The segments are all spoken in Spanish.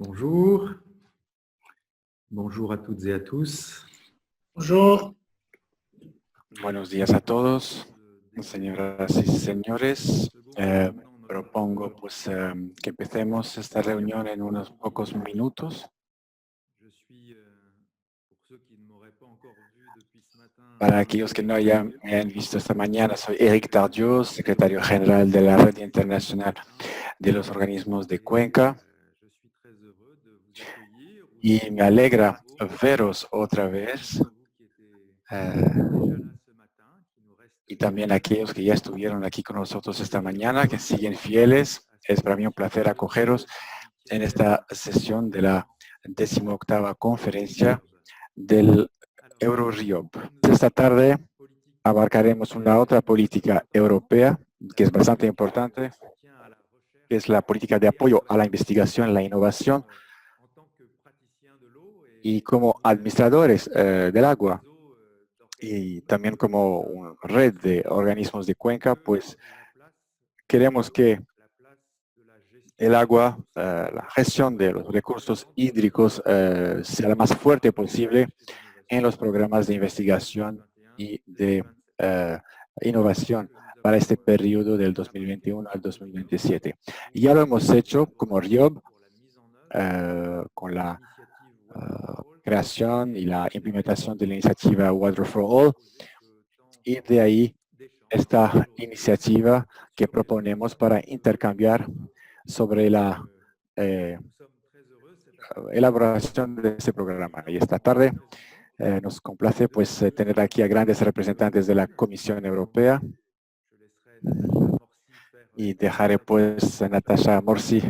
Bonjour. Bonjour à toutes et à tous. Bonjour. Buenos días a todos, señoras y señores. Propongo que empecemos esta reunión en unos pocos minutos. Para aquellos que no me hayan visto esta mañana, soy Eric Tardieu, secretario general de la Red Internacional de los Organismos de Cuenca. Y me alegra veros otra vez. Y también aquellos que ya estuvieron aquí con nosotros esta mañana, que siguen fieles. Es para mí un placer acogeros en esta sesión de la 18ª conferencia del EuroRiob. Esta tarde abarcaremos una otra política europea que es bastante importante, que es la política de apoyo a la investigación y la innovación. Y como administradores del agua, y también como una red de organismos de cuenca, pues queremos que el agua, la gestión de los recursos hídricos sea la más fuerte posible en los programas de investigación y de innovación para este periodo del 2021 al 2027. Y ya lo hemos hecho como RIOB con la creación y la implementación de la iniciativa Water for All, y de ahí esta iniciativa que proponemos para intercambiar sobre la elaboración de este programa. Y esta tarde nos complace tener aquí a grandes representantes de la Comisión Europea, y dejaré a Natasha Morsi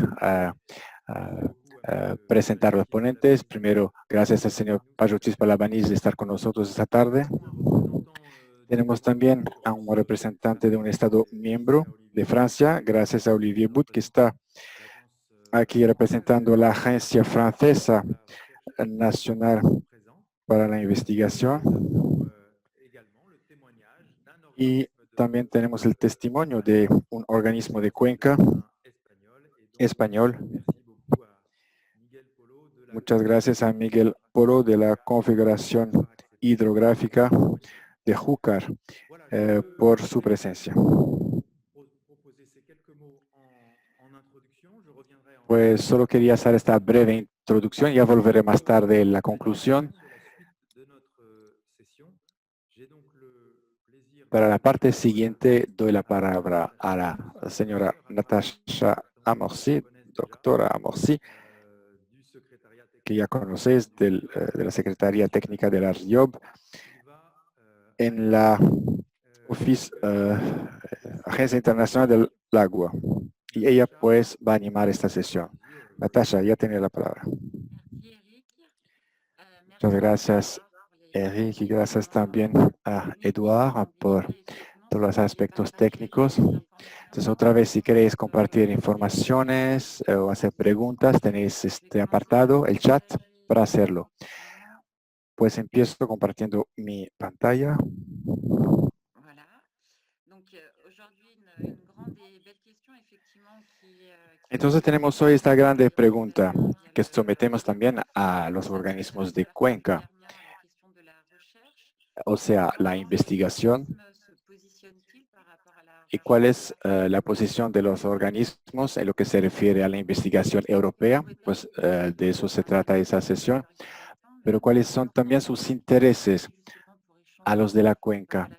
presentar los ponentes. Primero, gracias al señor Pajotís Balabanis de estar con nosotros esta tarde. Tenemos también a un representante de un Estado miembro de Francia, gracias a Olivier Bout, que está aquí representando la Agencia Francesa Nacional para la Investigación. Y también tenemos el testimonio de un organismo de Cuenca español. Muchas gracias a Miguel Polo de la Confederación Hidrográfica de Júcar por su presencia. Pues solo quería hacer esta breve introducción, ya volveré más tarde en la conclusión. Para la parte siguiente doy la palabra a la señora Natasha Amorsi, doctora Amorsi, que ya conocéis de la Secretaría Técnica de la RIOB en la Agencia Internacional del Agua. Y ella pues va a animar esta sesión. Natasha, ya tiene la palabra. Muchas gracias, Eric, y gracias también a Eduard por todos los aspectos técnicos. Entonces, otra vez, si queréis compartir informaciones o hacer preguntas, tenéis este apartado, el chat, para hacerlo. Pues empiezo compartiendo mi pantalla. Entonces tenemos hoy esta grande pregunta que sometemos también a los organismos de Cuenca, o sea, la investigación. ¿Y cuál es la posición de los organismos en lo que se refiere a la investigación europea? Pues de eso se trata esa sesión. Pero ¿cuáles son también sus intereses a los de la cuenca?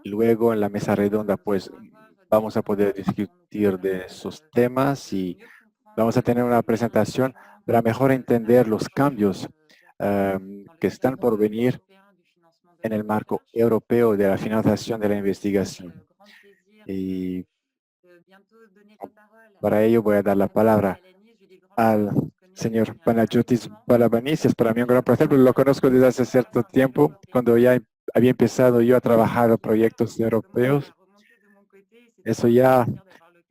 Luego en la mesa redonda pues vamos a poder discutir de esos temas y vamos a tener una presentación para mejor entender los cambios que están por venir en el marco europeo de la financiación de la investigación. Y para ello voy a dar la palabra al señor Panayotis Balabanis. Es para mí un gran placer, pero lo conozco desde hace cierto tiempo, cuando ya había empezado yo a trabajar en proyectos europeos. Eso ya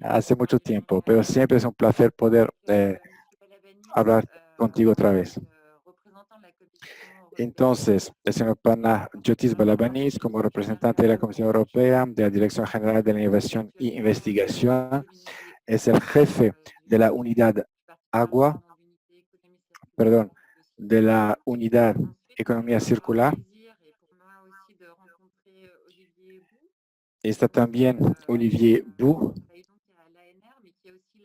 hace mucho tiempo, pero siempre es un placer poder hablar contigo otra vez. Entonces, el señor Panayotis Balabanis, como representante de la Comisión Europea, de la Dirección General de la Innovación y Investigación, es el jefe de la unidad agua, perdón, de la unidad economía circular. Está también Olivier Bou,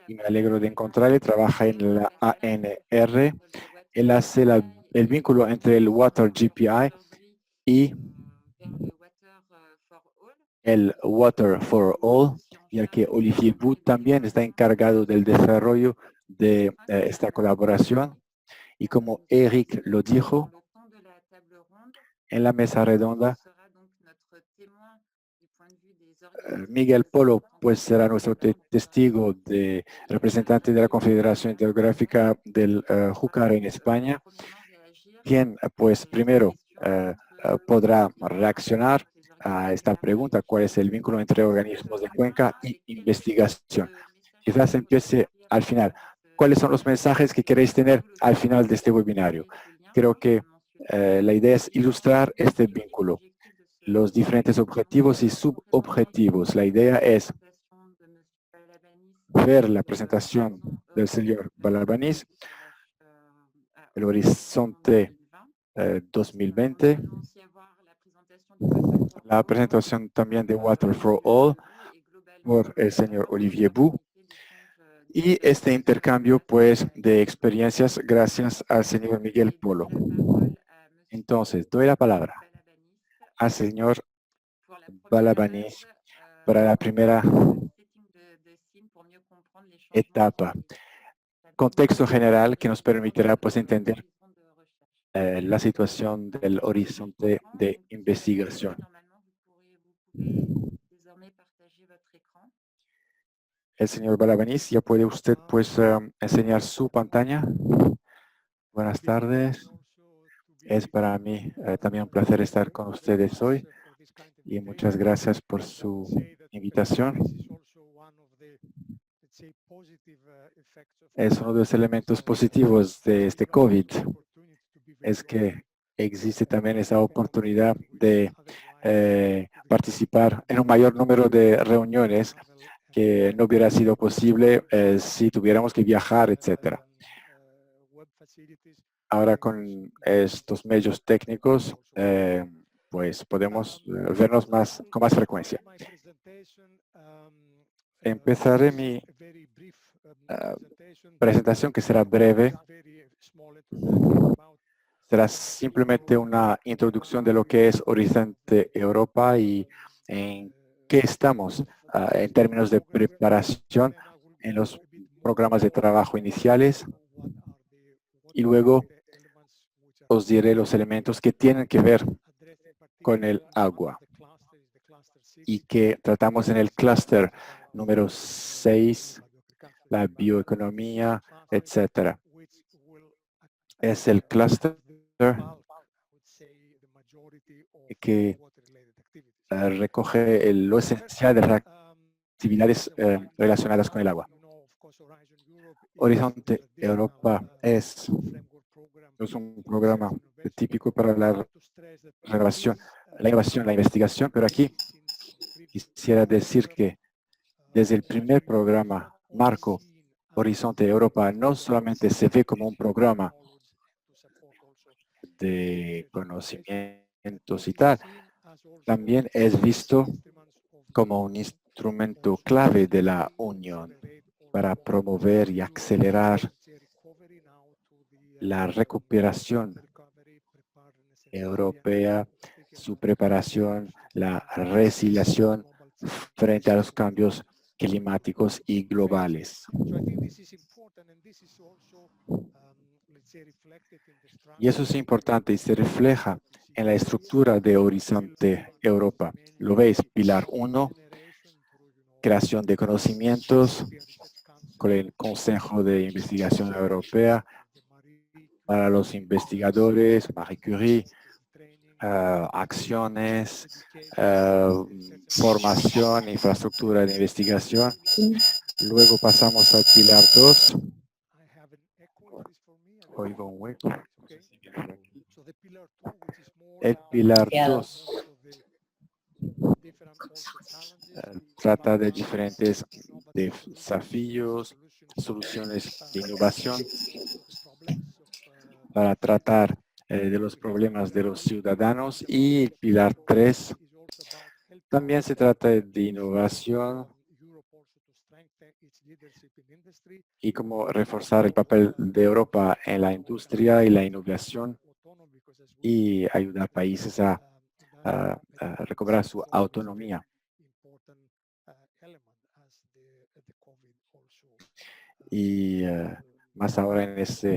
y me alegro de encontrarle, trabaja en la ANR. Él hace el vínculo entre el Water GPI y el Water for All, ya que Olivier Bou también está encargado del desarrollo de esta colaboración. Y como Eric lo dijo, en la mesa redonda, Miguel Polo pues será nuestro testigo de representante de la Confederación Hidrográfica del Júcar en España, quien pues primero podrá reaccionar a esta pregunta, ¿cuál es el vínculo entre organismos de cuenca y investigación? Quizás empiece al final. ¿Cuáles son los mensajes que queréis tener al final de este webinario? Creo que la idea es ilustrar este vínculo, los diferentes objetivos y subobjetivos. La idea es ver la presentación del señor Balabanis, el horizonte 2020, la presentación también de Water for All por el señor Olivier Bou, y este intercambio pues de experiencias gracias al señor Miguel Polo. Entonces, doy la palabra al señor Balabanis para la primera etapa. Contexto general que nos permitirá pues entender la situación del horizonte de investigación. El señor Balabanis, ya puede usted pues enseñar su pantalla. Buenas tardes. Es para mí también un placer estar con ustedes hoy y muchas gracias por su invitación. Es uno de los elementos positivos de este COVID, es que existe también esa oportunidad de participar en un mayor número de reuniones que no hubiera sido posible si tuviéramos que viajar, etcétera. Ahora con estos medios técnicos, pues podemos vernos con más frecuencia. Empezaré mi presentación, que será breve. Será simplemente una introducción de lo que es Horizonte Europa y en qué estamos en términos de preparación en los programas de trabajo iniciales. Y luego os diré los elementos que tienen que ver con el agua y que tratamos en el clúster número 6, la bioeconomía, etcétera. Es el clúster que recoge lo esencial de las actividades relacionadas con el agua. Horizonte Europa es un programa típico para la innovación, la investigación, pero aquí quisiera decir que desde el primer programa marco Horizonte Europa no solamente se ve como un programa de conocimientos y tal, también es visto como un instrumento clave de la Unión para promover y acelerar la recuperación europea, su preparación, la resiliación frente a los cambios climáticos y globales. Y eso es importante y se refleja en la estructura de Horizonte Europa. Lo veis, pilar 1, creación de conocimientos con el Consejo de Investigación Europea para los investigadores, Marie Curie, acciones, formación, infraestructura de investigación. Luego pasamos al pilar 2. Oigo un hueco. El pilar 2 trata de diferentes desafíos, soluciones de innovación para tratar de los problemas de los ciudadanos. Y pilar 3 también se trata de innovación y cómo reforzar el papel de Europa en la industria y la innovación y ayudar a países a recobrar su autonomía. Y más ahora en ese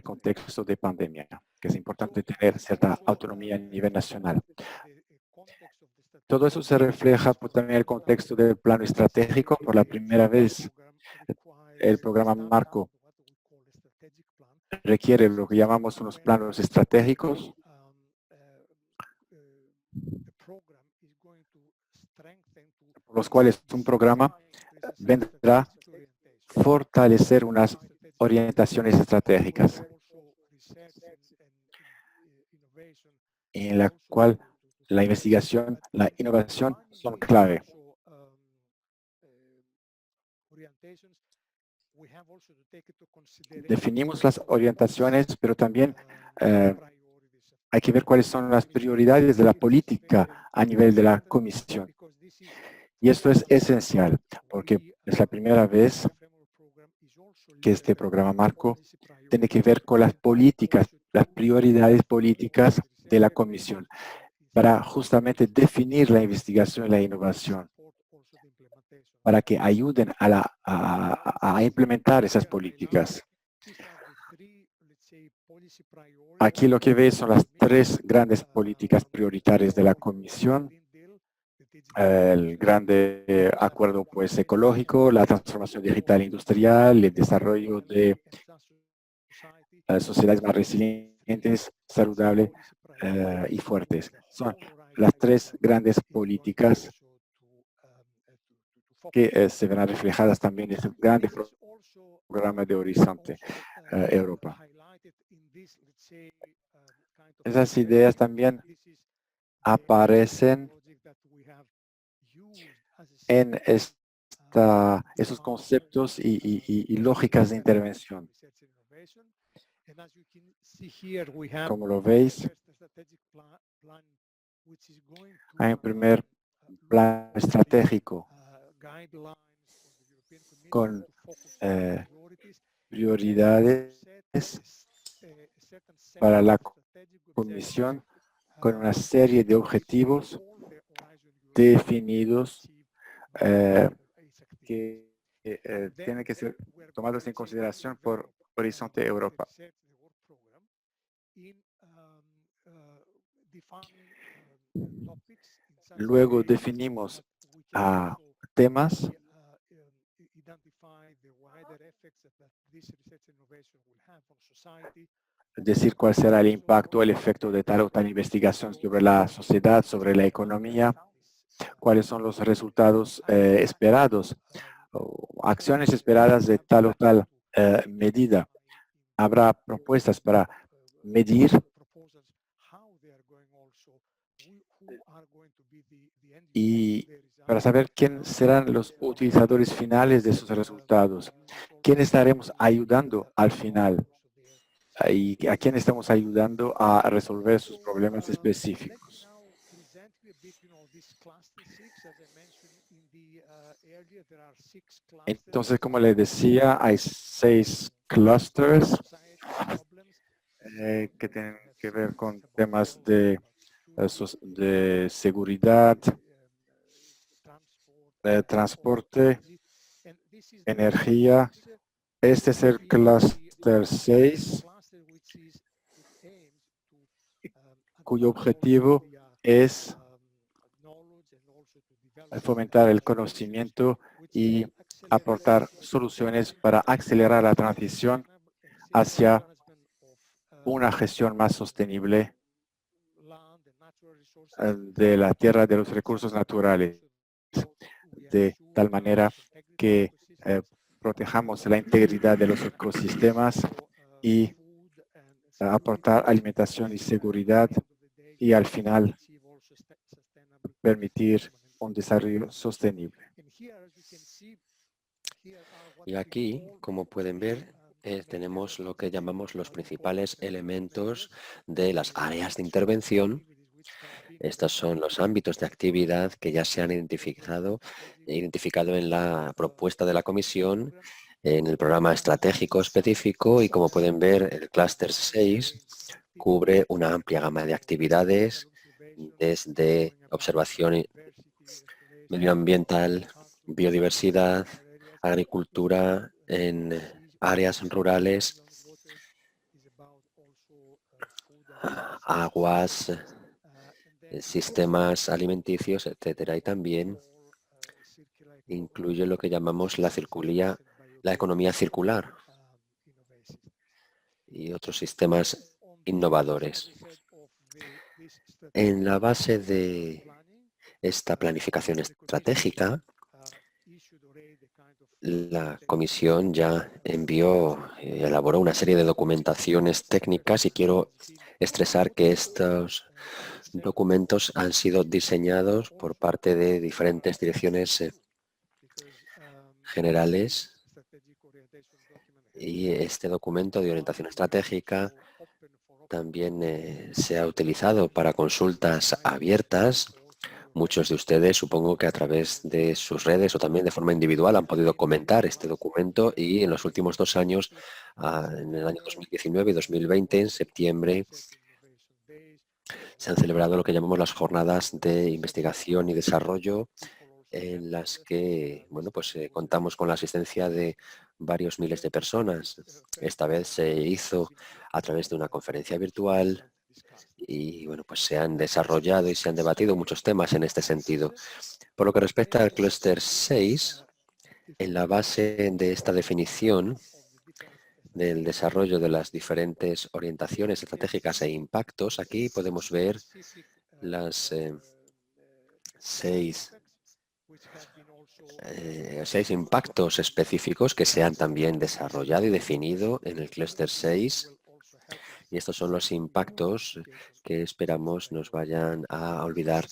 contexto de pandemia, que es importante tener cierta autonomía a nivel nacional. Todo eso se refleja también en el contexto del plano estratégico. Por la primera vez, el programa Marco requiere lo que llamamos unos planos estratégicos, por los cuales un programa vendrá a fortalecer unas orientaciones estratégicas, en la cual la investigación, la innovación son clave. Definimos las orientaciones, pero también hay que ver cuáles son las prioridades de la política a nivel de la Comisión. Y esto es esencial, porque es la primera vez que este programa Marco tiene que ver con las políticas, las prioridades políticas de la Comisión, para justamente definir la investigación y la innovación, para que ayuden a implementar esas políticas. Aquí lo que ve son las 3 grandes políticas prioritarias de la Comisión. El grande acuerdo pues ecológico, la transformación digital industrial, el desarrollo de sociedades más resilientes, saludables y fuertes. Son las 3 grandes políticas que se verán reflejadas también en este grande programa de Horizonte Europa. Esas ideas también aparecen en esos conceptos y lógicas de intervención. Como lo veis, hay un primer plan estratégico con prioridades para la Comisión, con una serie de objetivos definidos que tienen que ser tomados en consideración por Horizonte Europa. Luego definimos temas, decir cuál será el impacto, el efecto de tal o tal investigación sobre la sociedad, sobre la economía, cuáles son los resultados esperados, o acciones esperadas de tal o tal medida. Habrá propuestas para medir y para saber quién serán los utilizadores finales de esos resultados, quién estaremos ayudando al final y a quién estamos ayudando a resolver sus problemas específicos. Entonces, como les decía, hay 6 clusters que tienen que ver con temas de seguridad, transporte, energía. Este es el cluster 6, cuyo objetivo es fomentar el conocimiento y aportar soluciones para acelerar la transición hacia una gestión más sostenible de la tierra, de los recursos naturales, de tal manera que protejamos la integridad de los ecosistemas y aportar alimentación y seguridad y al final permitir un desarrollo sostenible. Y aquí, como pueden ver, tenemos lo que llamamos los principales elementos de las áreas de intervención. Estos son los ámbitos de actividad que ya se han identificado en la propuesta de la Comisión, en el programa estratégico específico, y como pueden ver, el clúster 6 cubre una amplia gama de actividades desde observación medioambiental, biodiversidad, agricultura en áreas rurales, aguas, sistemas alimenticios, etcétera. Y también incluye lo que llamamos la economía circular y otros sistemas innovadores. En la base de esta planificación estratégica, la Comisión ya envió y elaboró una serie de documentaciones técnicas, y quiero estresar que estos documentos han sido diseñados por parte de diferentes direcciones generales, y este documento de orientación estratégica también se ha utilizado para consultas abiertas. Muchos de ustedes, supongo que a través de sus redes o también de forma individual, han podido comentar este documento, y en los últimos 2 años, en el año 2019 y 2020, en septiembre, se han celebrado lo que llamamos las jornadas de investigación y desarrollo, en las que contamos con la asistencia de varios miles de personas. Esta vez se hizo a través de una conferencia virtual, y se han desarrollado y se han debatido muchos temas en este sentido. Por lo que respecta al clúster 6, en la base de esta definición del desarrollo de las diferentes orientaciones estratégicas e impactos, aquí podemos ver las 6 impactos específicos que se han también desarrollado y definido en el clúster 6. Y estos son los impactos que esperamos nos vayan a ayudar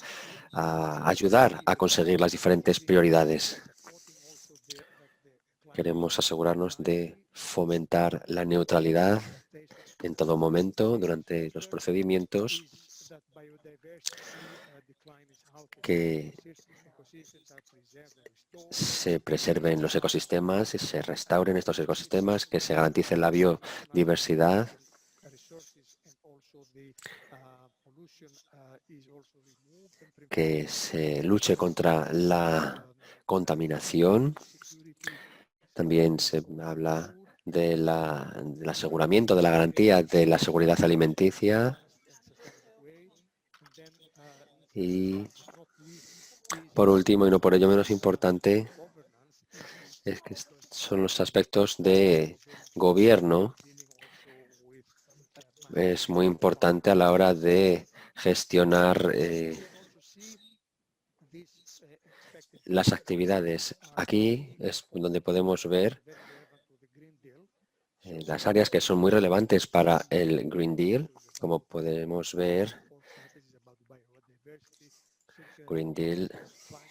a conseguir las diferentes prioridades. Queremos asegurarnos de fomentar la neutralidad en todo momento durante los procedimientos, que se preserven los ecosistemas y se restauren estos ecosistemas, que se garantice la biodiversidad, que se luche contra la contaminación. También se habla del aseguramiento de la garantía de la seguridad alimenticia, y por último, y no por ello menos importante, es que son los aspectos de gobierno. Es muy importante a la hora de gestionar las actividades. Aquí es donde podemos ver las áreas que son muy relevantes para el Green Deal. Como podemos ver, Green Deal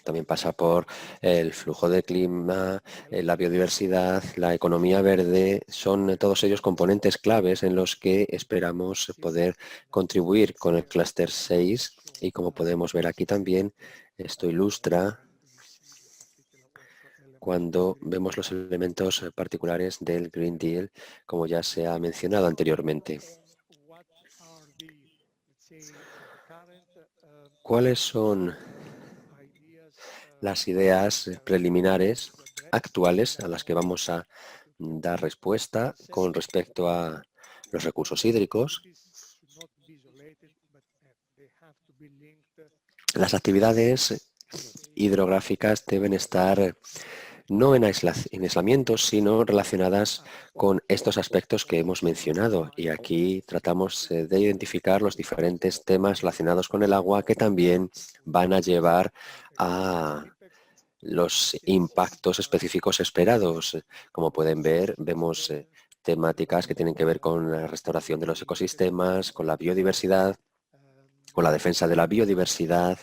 también pasa por el flujo de clima, la biodiversidad, la economía verde. Son todos ellos componentes claves en los que esperamos poder contribuir con el clúster 6. Y como podemos ver aquí también, esto ilustra cuando vemos los elementos particulares del Green Deal, como ya se ha mencionado anteriormente. ¿Cuáles son las ideas preliminares actuales a las que vamos a dar respuesta con respecto a los recursos hídricos? Las actividades hidrográficas deben estar no en aislamiento, sino relacionadas con estos aspectos que hemos mencionado. Y aquí tratamos de identificar los diferentes temas relacionados con el agua, que también van a llevar a los impactos específicos esperados. Como pueden ver, vemos temáticas que tienen que ver con la restauración de los ecosistemas, con la biodiversidad, con la defensa de la biodiversidad,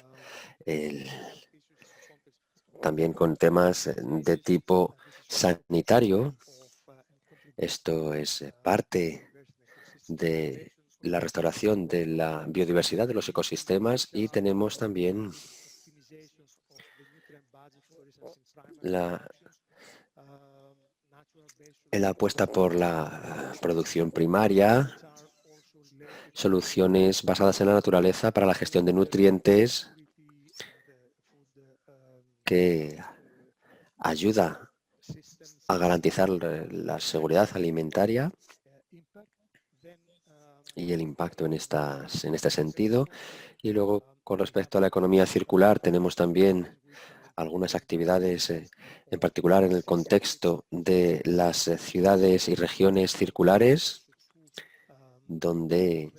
también con temas de tipo sanitario. Esto es parte de la restauración de la biodiversidad de los ecosistemas y tenemos también la apuesta por la producción primaria, soluciones basadas en la naturaleza para la gestión de nutrientes que ayuda a garantizar la seguridad alimentaria y el impacto en este sentido. Y luego, con respecto a la economía circular, tenemos también algunas actividades, en particular en el contexto de las ciudades y regiones circulares, donde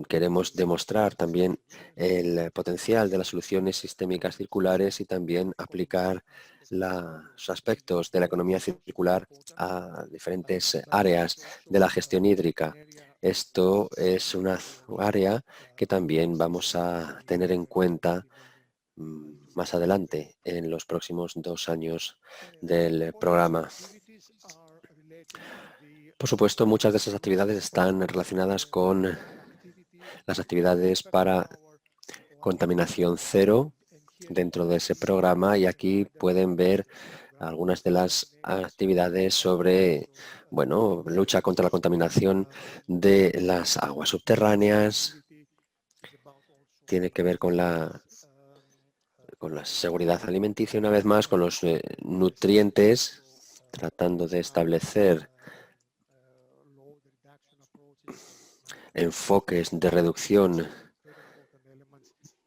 queremos demostrar también el potencial de las soluciones sistémicas circulares y también aplicar los aspectos de la economía circular a diferentes áreas de la gestión hídrica. Esto es una área que también vamos a tener en cuenta más adelante en los próximos 2 años del programa. Por supuesto, muchas de esas actividades están relacionadas con las actividades para contaminación cero dentro de ese programa, y aquí pueden ver algunas de las actividades sobre, bueno, lucha contra la contaminación de las aguas subterráneas. Tiene que ver con la seguridad alimenticia, una vez más, con los nutrientes, tratando de establecer enfoques de reducción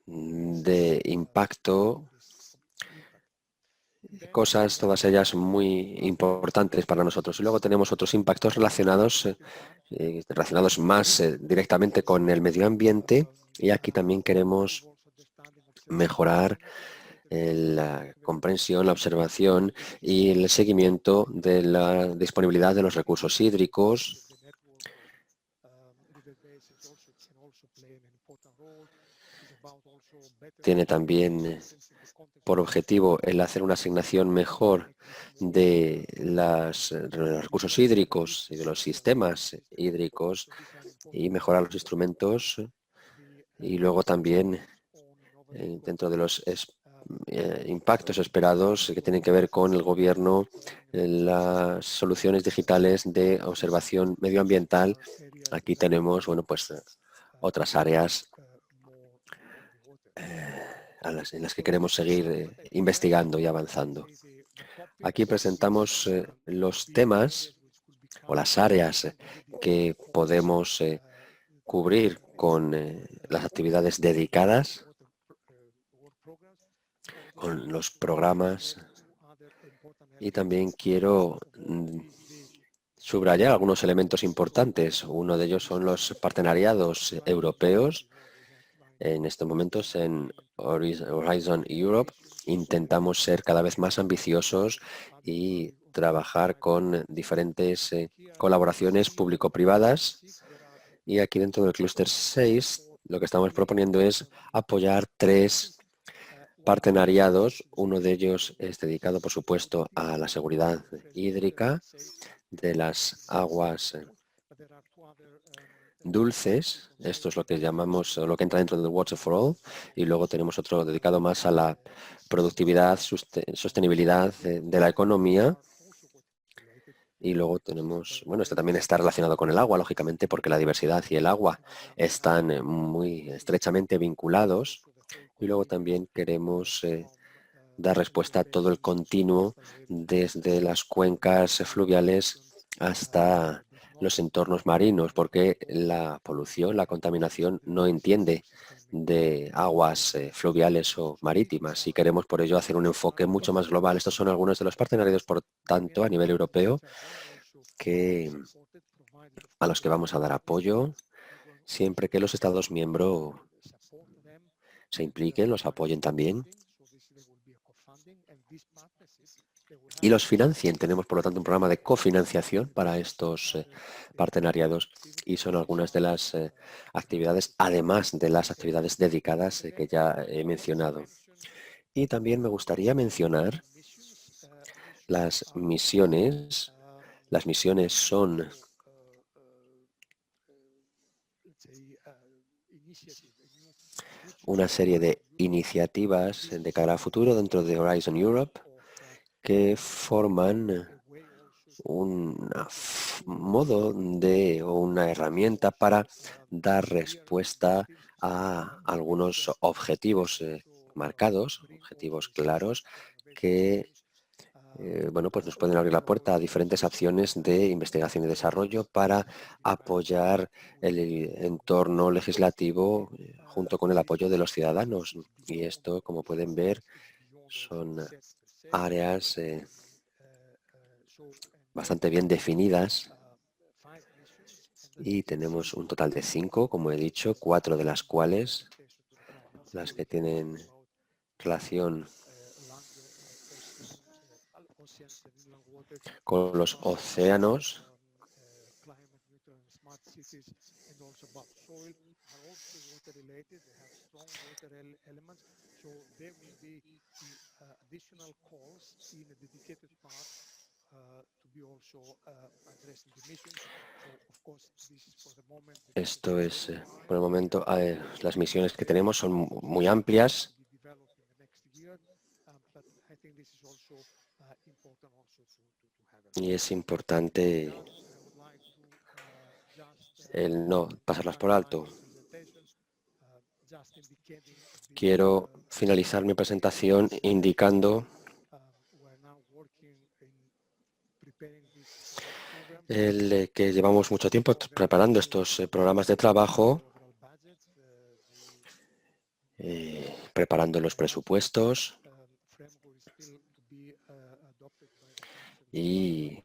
de impacto, cosas todas ellas muy importantes para nosotros. Y luego tenemos otros impactos relacionados más directamente con el medio ambiente, y aquí también queremos mejorar la comprensión, la observación y el seguimiento de la disponibilidad de los recursos hídricos. Tiene también por objetivo el hacer una asignación mejor de los recursos hídricos y de los sistemas hídricos y mejorar los instrumentos. Y luego también dentro de los impactos esperados que tienen que ver con el gobierno, las soluciones digitales de observación medioambiental. Aquí tenemos, bueno, pues otras áreas en las que queremos seguir investigando y avanzando. Aquí presentamos los temas o las áreas que podemos cubrir con las actividades dedicadas, con los programas, y también quiero subrayar algunos elementos importantes. Uno de ellos son los partenariados europeos. En estos momentos en Horizon Europe intentamos ser cada vez más ambiciosos y trabajar con diferentes colaboraciones público-privadas. Y aquí dentro del clúster 6 lo que estamos proponiendo es apoyar 3 partenariados. Uno de ellos es dedicado, por supuesto, a la seguridad hídrica de las aguas dulces. Esto es lo que llamamos, lo que entra dentro del Water for All, y luego tenemos otro dedicado más a la productividad, sostenibilidad de la economía. Y luego tenemos, bueno, esto también está relacionado con el agua, lógicamente, porque la diversidad y el agua están muy estrechamente vinculados. Y luego también queremos dar respuesta a todo el continuo, desde las cuencas fluviales hasta los entornos marinos, porque la polución, la contaminación no entiende de aguas fluviales o marítimas, y queremos por ello hacer un enfoque mucho más global. Estos son algunos de los partenariados, por tanto, a nivel europeo, a los que vamos a dar apoyo siempre que los Estados miembros se impliquen, los apoyen también y los financien. Tenemos, por lo tanto, un programa de cofinanciación para estos partenariados, y son algunas de las actividades, además de las actividades dedicadas que ya he mencionado. Y también me gustaría mencionar Las misiones son una serie de iniciativas de cara a futuro dentro de Horizon Europe que forman un modo o una herramienta para dar respuesta a algunos objetivos marcados, objetivos claros que bueno, pues nos pueden abrir la puerta a diferentes acciones de investigación y desarrollo para apoyar el entorno legislativo junto con el apoyo de los ciudadanos. Y esto, como pueden ver, son áreas bastante bien definidas y tenemos un total de 5, como he dicho, 4 de las cuales las que tienen relación con los océanos, esto es, por el momento, las misiones que tenemos son muy amplias y es importante el no pasarlas por alto. Quiero finalizar mi presentación indicando que llevamos mucho tiempo preparando estos programas de trabajo, preparando los presupuestos y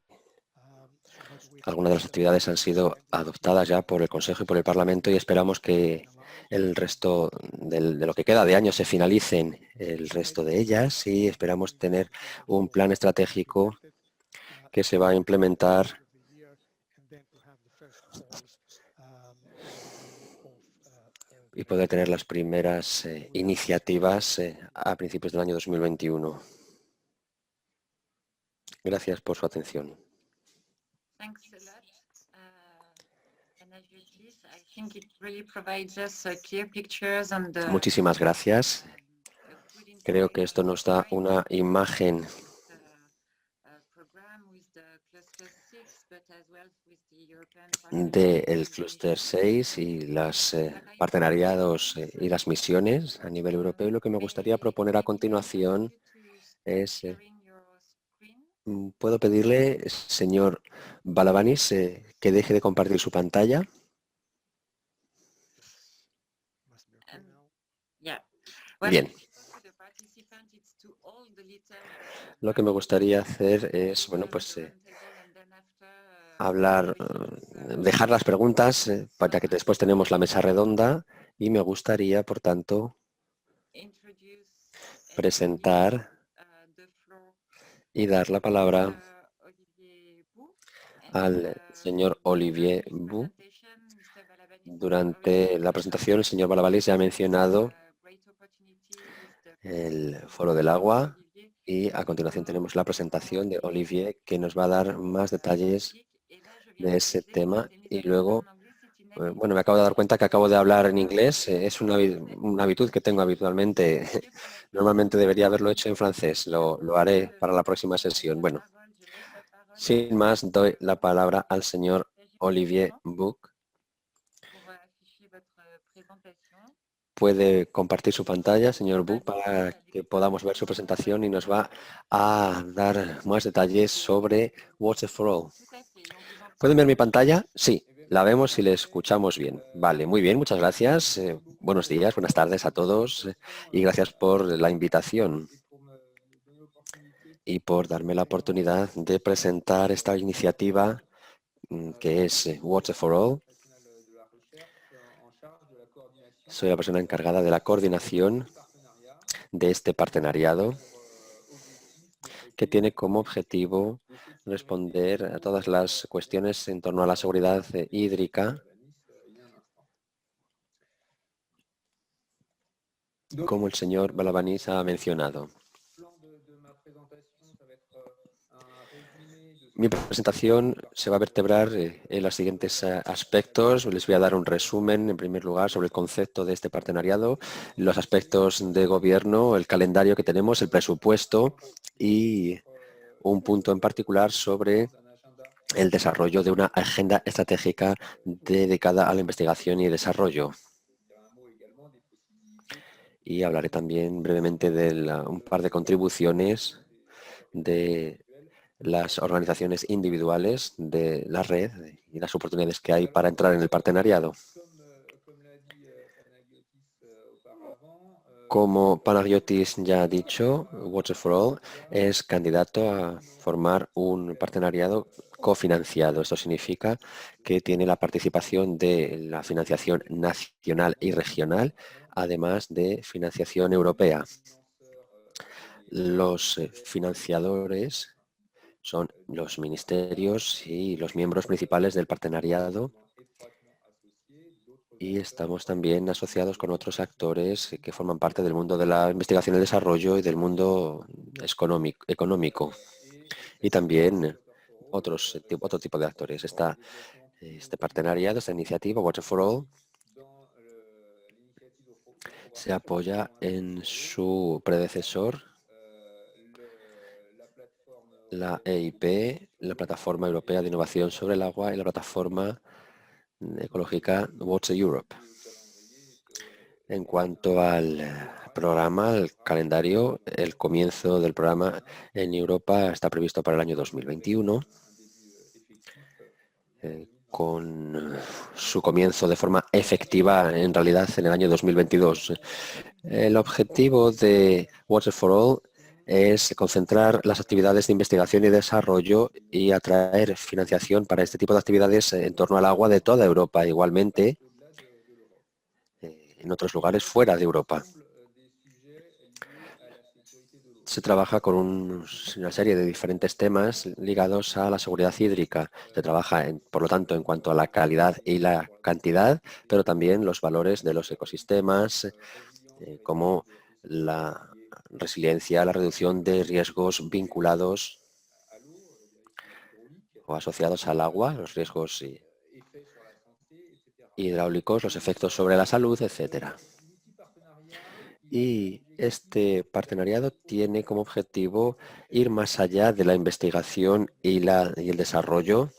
algunas de las actividades han sido adoptadas ya por el Consejo y por el Parlamento y esperamos que el resto de lo que queda de año se finalicen el resto de ellas y esperamos tener un plan estratégico que se va a implementar y poder tener las primeras iniciativas a principios del año 2021. Gracias por su atención. Muchísimas gracias. Creo que esto nos da una imagen del Clúster 6 y los partenariados y las misiones a nivel europeo. Y lo que me gustaría proponer a continuación es, ¿puedo pedirle, señor Balavanis, que deje de compartir su pantalla? Bien. Lo que me gustaría hacer es, bueno, pues hablar, dejar las preguntas para que después tenemos la mesa redonda y me gustaría, por tanto, presentar y dar la palabra al señor Olivier Bou. Durante la presentación, el señor Balavalis ya ha mencionado el Foro del Agua y a continuación tenemos la presentación de Olivier, que nos va a dar más detalles de ese tema y luego, bueno, me acabo de dar cuenta que acabo de hablar en inglés, es una habitud que tengo habitualmente, normalmente debería haberlo hecho en francés, lo haré para la próxima sesión. Bueno, sin más, doy la palabra al señor Olivier Bou. Puede compartir su pantalla, señor Bou, para que podamos ver su presentación y nos va a dar más detalles sobre Water for All. ¿Pueden ver mi pantalla? Sí, la vemos y le escuchamos bien. Vale, muy bien, muchas gracias. Buenos días, buenas tardes a todos y gracias por la invitación y por darme la oportunidad de presentar esta iniciativa que es Water for All. Soy la persona encargada de la coordinación de este partenariado que tiene como objetivo responder a todas las cuestiones en torno a la seguridad hídrica, como el señor Balavanis ha mencionado. Mi presentación se va a vertebrar en los siguientes aspectos. Les voy a dar un resumen, en primer lugar, sobre el concepto de este partenariado, los aspectos de gobierno, el calendario que tenemos, el presupuesto y un punto en particular sobre el desarrollo de una agenda estratégica dedicada a la investigación y desarrollo. Y hablaré también brevemente de un par de contribuciones de las organizaciones individuales de la red y las oportunidades que hay para entrar en el partenariado. Como Panagiotis ya ha dicho, Water for All es candidato a formar un partenariado cofinanciado. Esto significa que tiene la participación de la financiación nacional y regional, además de financiación europea. Los financiadores son los ministerios y los miembros principales del partenariado, y estamos también asociados con otros actores que forman parte del mundo de la investigación y desarrollo y del mundo económico y también otro tipo de actores. Este partenariado, esta iniciativa, Water for All, se apoya en su predecesor, la EIP, la Plataforma Europea de Innovación sobre el Agua, y la Plataforma Ecológica Water Europe. En cuanto al programa, al calendario, el comienzo del programa en Europa está previsto para el año 2021, con su comienzo de forma efectiva en realidad en el año 2022. El objetivo de Water for All es concentrar las actividades de investigación y desarrollo y atraer financiación para este tipo de actividades en torno al agua de toda Europa, igualmente en otros lugares fuera de Europa. Se trabaja con una serie de diferentes temas ligados a la seguridad hídrica. Se trabaja, por lo tanto, en cuanto a la calidad y la cantidad, pero también los valores de los ecosistemas, como la resiliencia, la reducción de riesgos vinculados o asociados al agua, los riesgos hidráulicos, los efectos sobre la salud, etcétera. Y este partenariado tiene como objetivo ir más allá de la investigación y el desarrollo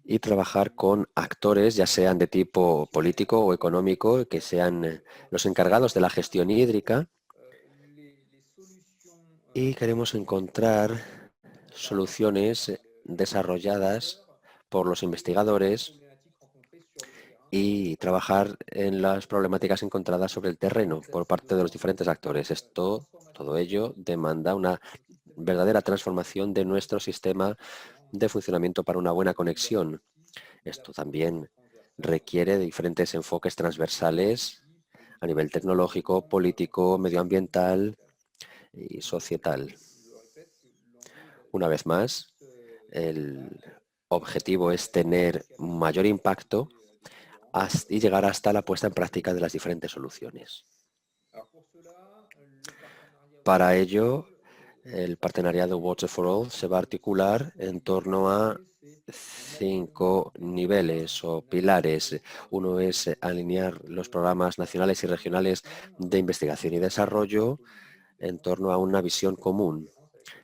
y trabajar con actores, ya sean de tipo político o económico, que sean los encargados de la gestión hídrica. Y queremos encontrar soluciones desarrolladas por los investigadores y trabajar en las problemáticas encontradas sobre el terreno por parte de los diferentes actores. Todo ello demanda una verdadera transformación de nuestro sistema de funcionamiento para una buena conexión. Esto también requiere de diferentes enfoques transversales a nivel tecnológico, político, medioambiental y societal. Una vez más, el objetivo es tener mayor impacto y llegar hasta la puesta en práctica de las diferentes soluciones. Para ello, el partenariado Water for All se va a articular en torno a 5 niveles o pilares. Uno es alinear los programas nacionales y regionales de investigación y desarrollo en torno a una visión común.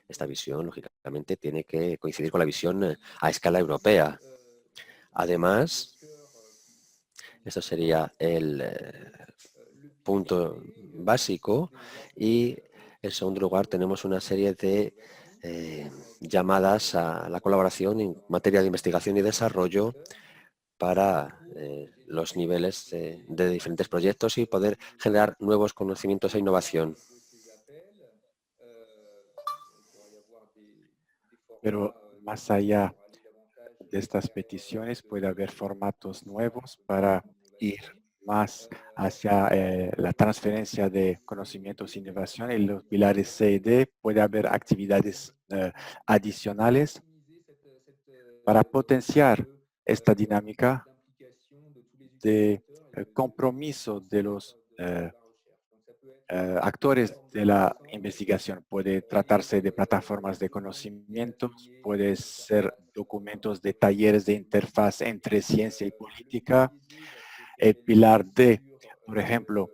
Esta visión, lógicamente, tiene que coincidir con la visión a escala europea. Además, esto sería el punto básico, y en segundo lugar tenemos una serie de llamadas a la colaboración en materia de investigación y desarrollo para los niveles de diferentes proyectos y poder generar nuevos conocimientos e innovación. Pero más allá de estas peticiones puede haber formatos nuevos para ir más hacia la transferencia de conocimientos e innovación. En los pilares C y D puede haber actividades adicionales para potenciar esta dinámica de compromiso de los actores de la investigación. Puede tratarse de plataformas de conocimientos, puede ser documentos de talleres de interfaz entre ciencia y política. El pilar D, por ejemplo,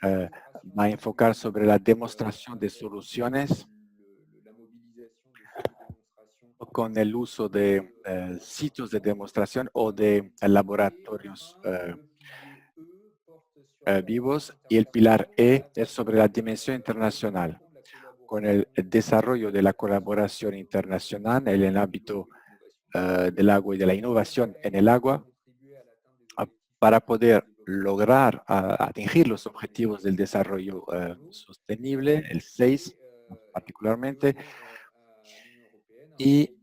va a enfocar sobre la demostración de soluciones con el uso de sitios de demostración o de laboratorios vivos. Y el pilar E es sobre la dimensión internacional, con el desarrollo de la colaboración internacional en el ámbito del agua y de la innovación en el agua para poder lograr atingir los objetivos del desarrollo sostenible, el 6 particularmente, y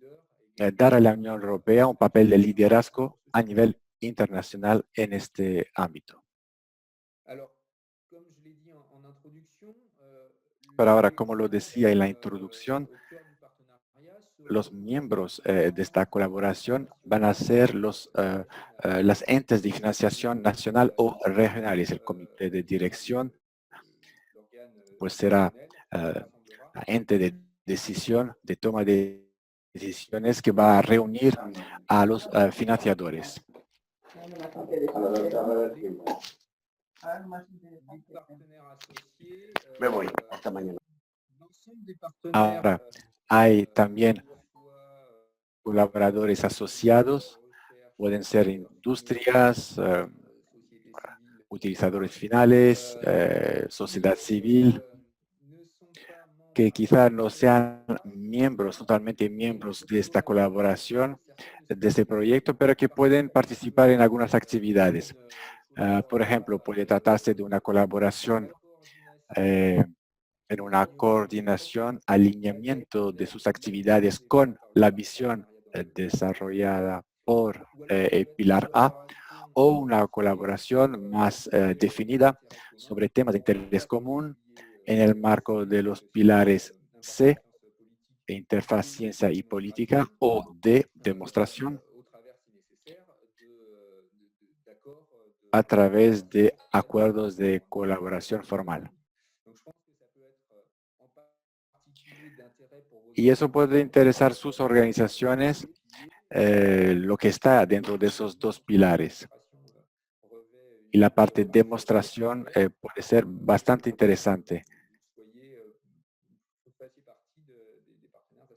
dar a la Unión Europea un papel de liderazgo a nivel internacional en este ámbito. Pero ahora, como lo decía en la introducción, los miembros de esta colaboración van a ser las entes de financiación nacional o regionales. El comité de dirección pues será la ente de decisión, de toma de decisiones que va a reunir a los financiadores. Me voy. Hasta mañana. Ahora, hay también colaboradores asociados, pueden ser industrias, utilizadores finales, sociedad civil, que quizá no sean miembros, totalmente miembros de esta colaboración, de este proyecto, pero que pueden participar en algunas actividades. Por ejemplo, puede tratarse de una colaboración en una coordinación, alineamiento de sus actividades con la visión desarrollada por el pilar A, o una colaboración más definida sobre temas de interés común en el marco de los pilares C, de interfaz, ciencia y política, o D, demostración, a través de acuerdos de colaboración formal. Y eso puede interesar sus organizaciones, lo que está dentro de esos dos pilares. Y la parte de demostración puede ser bastante interesante.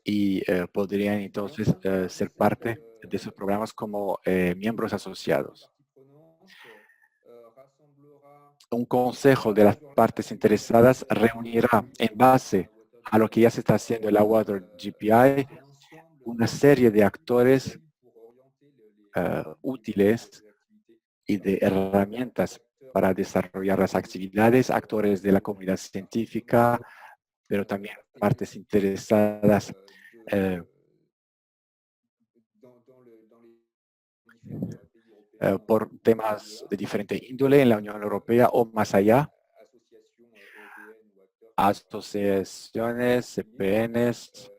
Y podrían entonces ser parte de esos programas como miembros asociados. Un consejo de las partes interesadas reunirá en base a lo que ya se está haciendo en la Water GPI una serie de actores útiles y de herramientas para desarrollar las actividades, actores de la comunidad científica, pero también partes interesadas por temas de diferente índole en la Unión Europea o más allá, asociaciones, CPNs,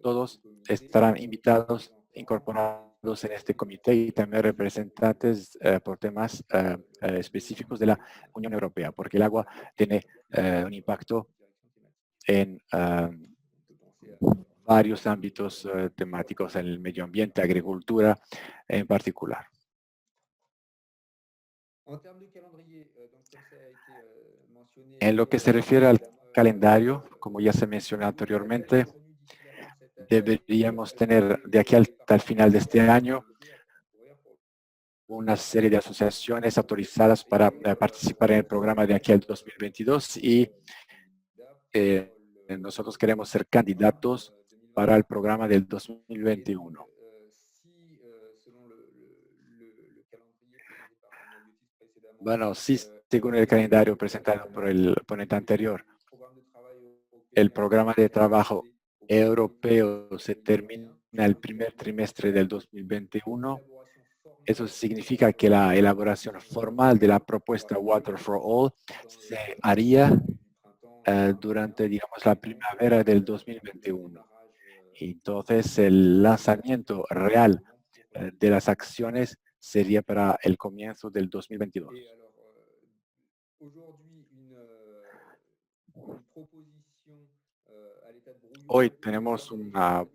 todos estarán invitados, incorporados en este comité y también representantes por temas específicos de la Unión Europea, porque el agua tiene un impacto en varios ámbitos temáticos, en el medio ambiente, agricultura en particular. En lo que se refiere al calendario, como ya se mencionó anteriormente, deberíamos tener de aquí hasta el final de este año una serie de asociaciones autorizadas para participar en el programa de aquí al 2022 y nosotros queremos ser candidatos para el programa del 2021. Bueno, sí, según el calendario presentado por el ponente anterior, el programa de trabajo europeo se termina el primer trimestre del 2021. Eso significa que la elaboración formal de la propuesta Water for All se haría durante, digamos, la primavera del 2021. Entonces, el lanzamiento real de las acciones sería para el comienzo del 2022. Hoy tenemos una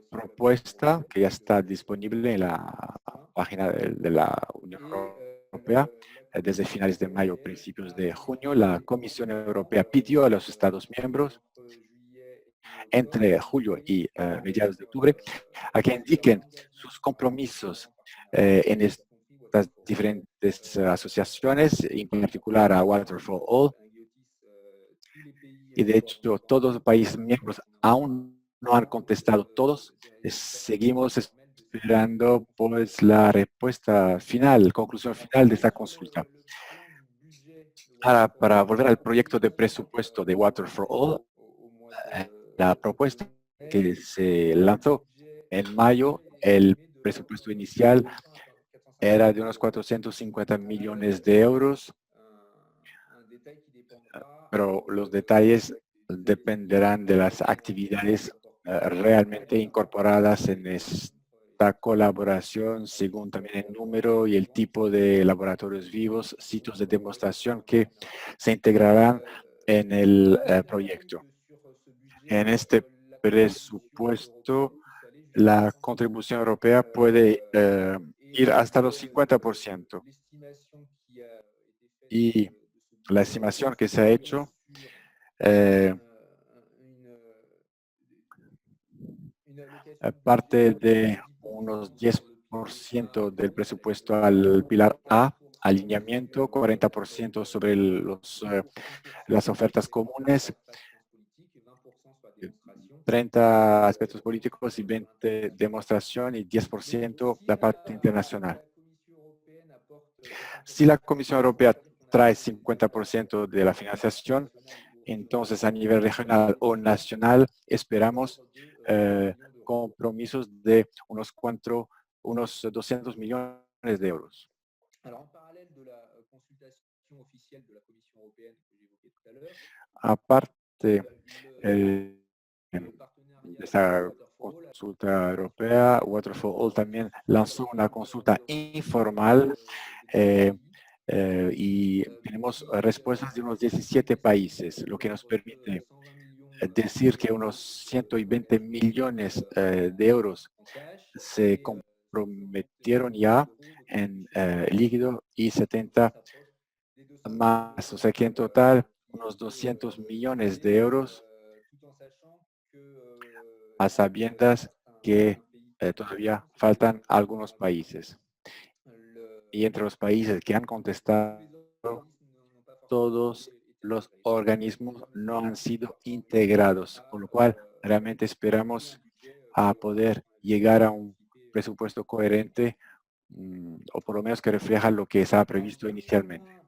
propuesta que ya está disponible en la página de la Unión Europea. Desde finales de mayo, principios de junio, la Comisión Europea pidió a los Estados miembros entre julio y mediados de octubre a que indiquen sus compromisos en estas diferentes asociaciones, en particular a Water for All. Y de hecho, todos los países miembros aún no han contestado todos. Seguimos esperando pues la respuesta final, conclusión final de esta consulta. Ahora, para volver al proyecto de presupuesto de Water for All, la propuesta que se lanzó en mayo, el presupuesto inicial era de unos 450 millones de euros, pero los detalles dependerán de las actividades realmente incorporadas en esta colaboración, según también el número y el tipo de laboratorios vivos, sitios de demostración que se integrarán en el proyecto. En este presupuesto, la contribución europea puede ir hasta los 50%. Y la estimación que se ha hecho parte de unos 10% del presupuesto al pilar A, alineamiento, 40% sobre las ofertas comunes, 30 aspectos políticos y 20 demostración y 10% la parte internacional. Si la Comisión Europea trae 50% de la financiación, entonces a nivel regional o nacional esperamos compromisos de unos 200 millones de euros. Aparte de esta consulta europea, Water for All también lanzó una consulta informal y tenemos respuestas de unos 17 países, lo que nos permite decir que unos 120 millones de euros se comprometieron ya en líquido y 70 más, o sea que en total unos 200 millones de euros a sabiendas que todavía faltan algunos países. Y entre los países que han contestado, todos los organismos no han sido integrados, con lo cual realmente esperamos a poder llegar a un presupuesto coherente o por lo menos que refleja lo que estaba previsto inicialmente.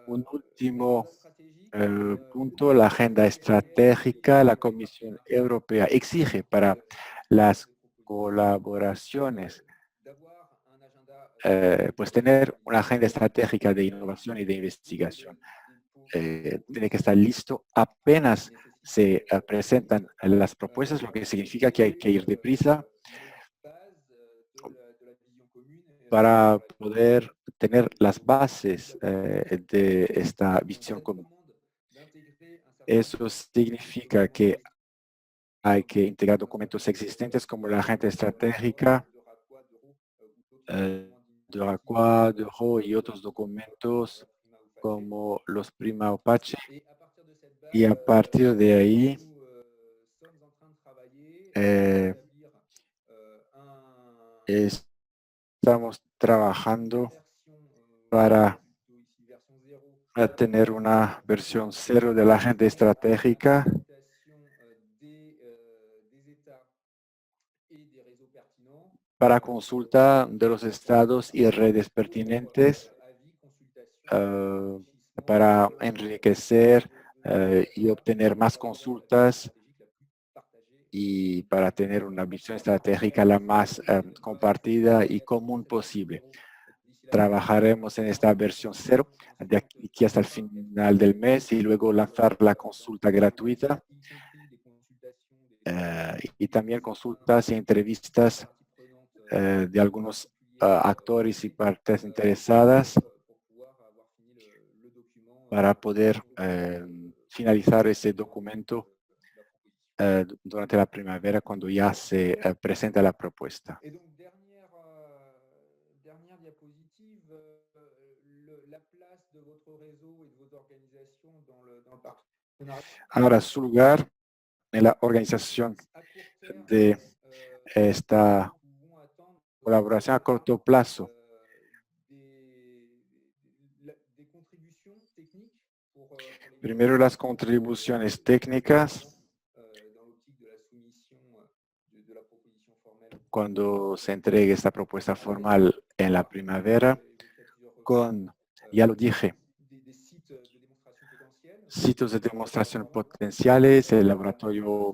Un último punto, la agenda estratégica. La Comisión Europea exige para las colaboraciones pues tener una agenda estratégica de innovación y de investigación. Tiene que estar listo apenas se presentan las propuestas, lo que significa que hay que ir deprisa para poder tener las bases de esta visión común. Eso significa que hay que integrar documentos existentes como la agenda estratégica, de Aqua, de Ho y otros documentos como los Prima Apache. Y a partir de ahí, estamos trabajando para tener una versión 0 de la agenda estratégica para consulta de los estados y redes pertinentes para enriquecer y obtener más consultas y para tener una visión estratégica la más compartida y común posible. Trabajaremos en esta versión 0 de aquí hasta el final del mes y luego lanzar la consulta gratuita y también consultas y entrevistas de algunos actores y partes interesadas para poder finalizar ese documento durante la primavera cuando ya se presenta la propuesta. Et donc, dernière diapositive, la place de votre réseau et de vos organisations dans le partenariat. Ahora, su lugar en la organización À court terme, de esta nous pouvons attendre colaboración a corto plazo. des contributions techniques pour les Primero, las contribuciones técnicas dans l'optique de la soumission de la proposition formelle. cuando se entregue esta propuesta formal en la primavera, con, ya lo dije, Des sites de démonstration potentielle, sitios de demostración potenciales, el laboratorio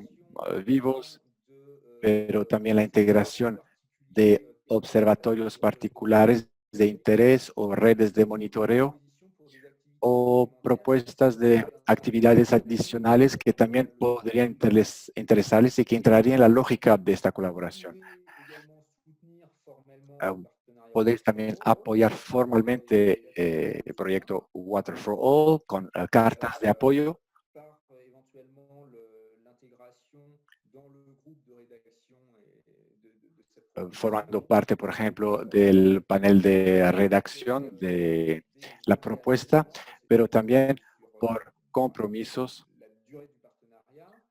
vivos, pero también la integración de observatorios particulares de interés o redes de monitoreo o propuestas de actividades adicionales que también podrían interesarles y que entrarían en la lógica de esta colaboración. Podéis también apoyar formalmente el proyecto Water for All con cartas de apoyo, formando parte, por ejemplo, del panel de redacción de la propuesta, pero también por compromisos,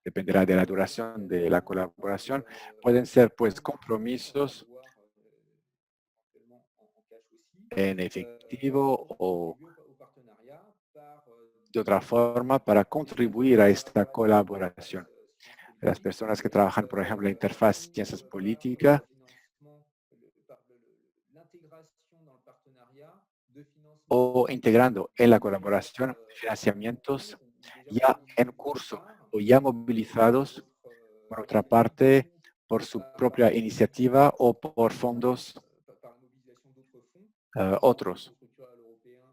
dependerá de la duración de la colaboración, pueden ser pues compromisos en efectivo o de otra forma para contribuir a esta colaboración. Las personas que trabajan, por ejemplo, en la interfaz ciencias políticas o integrando en la colaboración financiamientos ya en curso o ya movilizados, por otra parte, por su propia iniciativa o por fondos otros,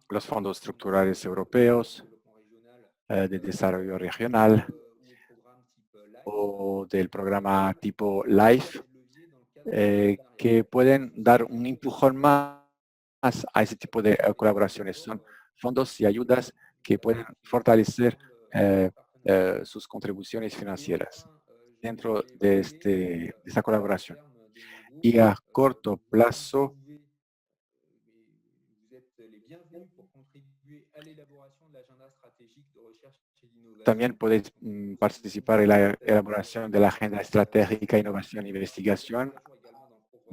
los fondos estructurales europeos, de desarrollo regional o del programa tipo LIFE, que pueden dar un empujón más a ese tipo de colaboraciones. Son fondos y ayudas que pueden fortalecer sus contribuciones financieras dentro de esta colaboración. Y a corto plazo, también podéis participar en la elaboración de la Agenda Estratégica Innovación e Investigación.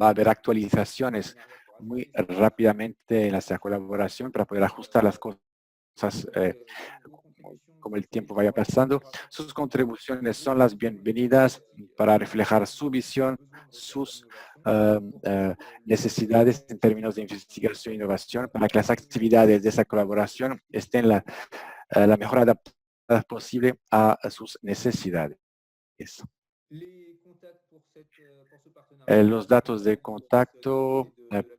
Va a haber actualizaciones muy rápidamente en esta colaboración para poder ajustar las cosas como el tiempo vaya pasando. Sus contribuciones son las bienvenidas para reflejar su visión, sus necesidades en términos de investigación e innovación, para que las actividades de esa colaboración estén la mejor adaptadas posible a sus necesidades. Los datos de contacto,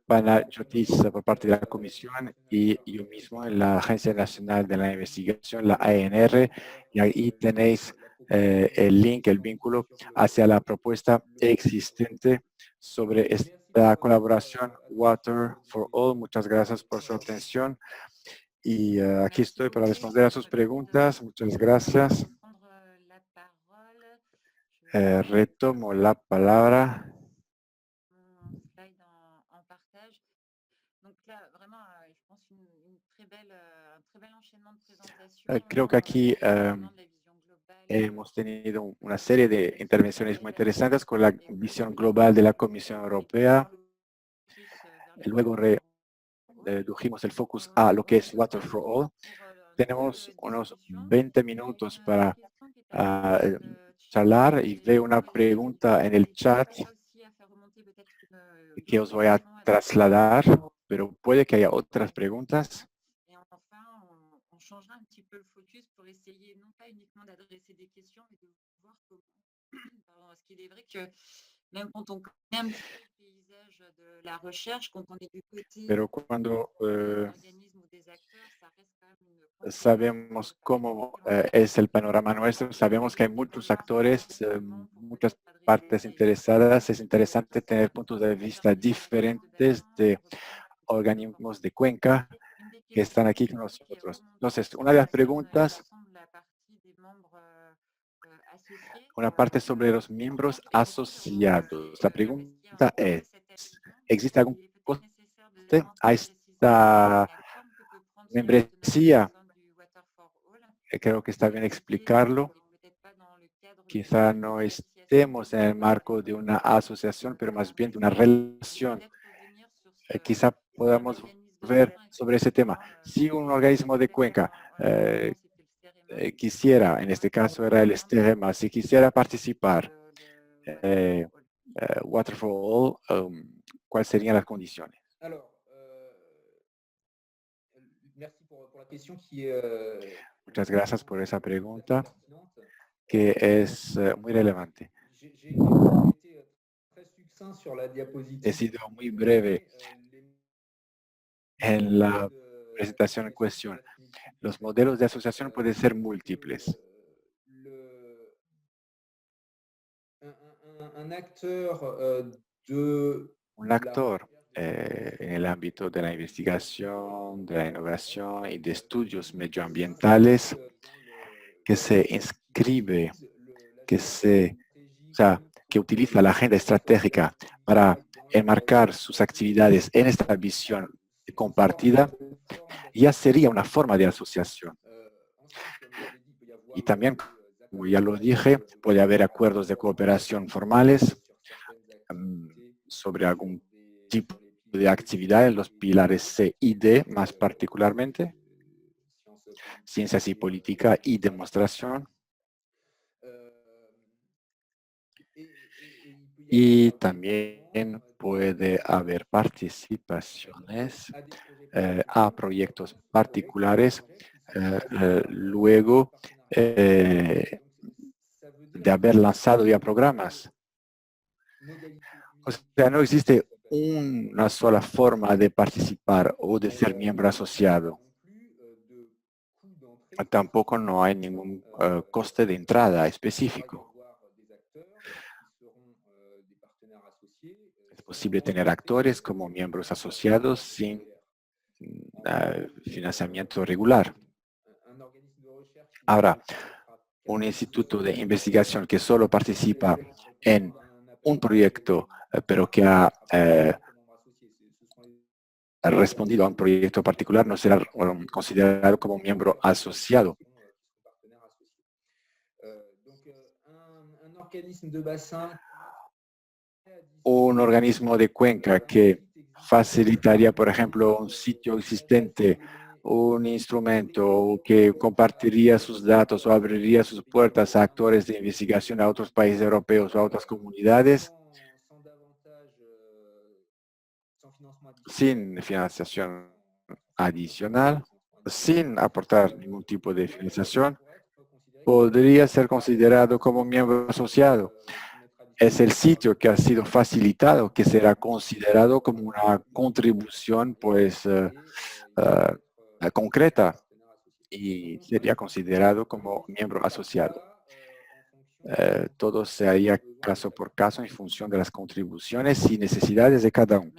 Pana Chotis por parte de la Comisión y yo mismo en la Agencia Nacional de la Investigación, la ANR, y ahí tenéis el link, el vínculo hacia la propuesta existente sobre esta colaboración Water for All. Muchas gracias por su atención y aquí estoy para responder a sus preguntas. Muchas gracias. Retomo la palabra. Creo que aquí hemos tenido una serie de intervenciones muy interesantes con la visión global de la Comisión Europea. Luego redujimos el focus a lo que es Water for All. Tenemos unos 20 minutos para charlar y veo una pregunta en el chat que os voy a trasladar, pero puede que haya otras preguntas. Pero cuando sabemos cómo es el panorama nuestro, sabemos que hay muchos actores, muchas partes interesadas. Es interesante tener puntos de vista diferentes de organismos de Cuenca que están aquí con nosotros. Entonces, una de las preguntas, una parte sobre los miembros asociados. La pregunta es, ¿existe algún coste a esta membresía? Creo que está bien explicarlo. Quizá no estemos en el marco de una asociación, pero más bien de una relación. Quizá podamos ver sobre ese tema. Si un organismo de Cuenca quisiera, en este caso era el STEREMA, si quisiera participar Water for All, ¿cuáles serían las condiciones? Muchas gracias por esa pregunta, que es muy relevante. He sido muy breve en la presentación en cuestión. Los modelos de asociación pueden ser múltiples. Un actor en el ámbito de la investigación, de la innovación y de estudios medioambientales que se inscribe, que utiliza la agenda estratégica para enmarcar sus actividades en esta visión compartida, ya sería una forma de asociación. Y también, como ya lo dije, puede haber acuerdos de cooperación formales sobre algún tipo de actividad en los pilares C y D, más particularmente, ciencias y política y demostración. Y también puede haber participaciones a proyectos particulares luego de haber lanzado ya programas. O sea, no existe una sola forma de participar o de ser miembro asociado. Tampoco no hay ningún coste de entrada específico. Es posible tener actores como miembros asociados sin financiamiento regular. Ahora, un instituto de investigación que solo participa en un proyecto, pero que ha respondido a un proyecto particular, no será considerado como miembro asociado. Un organismo de cuenca que facilitaría, por ejemplo, un sitio existente, un instrumento que compartiría sus datos o abriría sus puertas a actores de investigación a otros países europeos o a otras comunidades sin financiación adicional, sin aportar ningún tipo de financiación, podría ser considerado como miembro asociado. Es el sitio que ha sido facilitado que será considerado como una contribución pues concreta y sería considerado como miembro asociado. Todo se haría caso por caso en función de las contribuciones y necesidades de cada uno.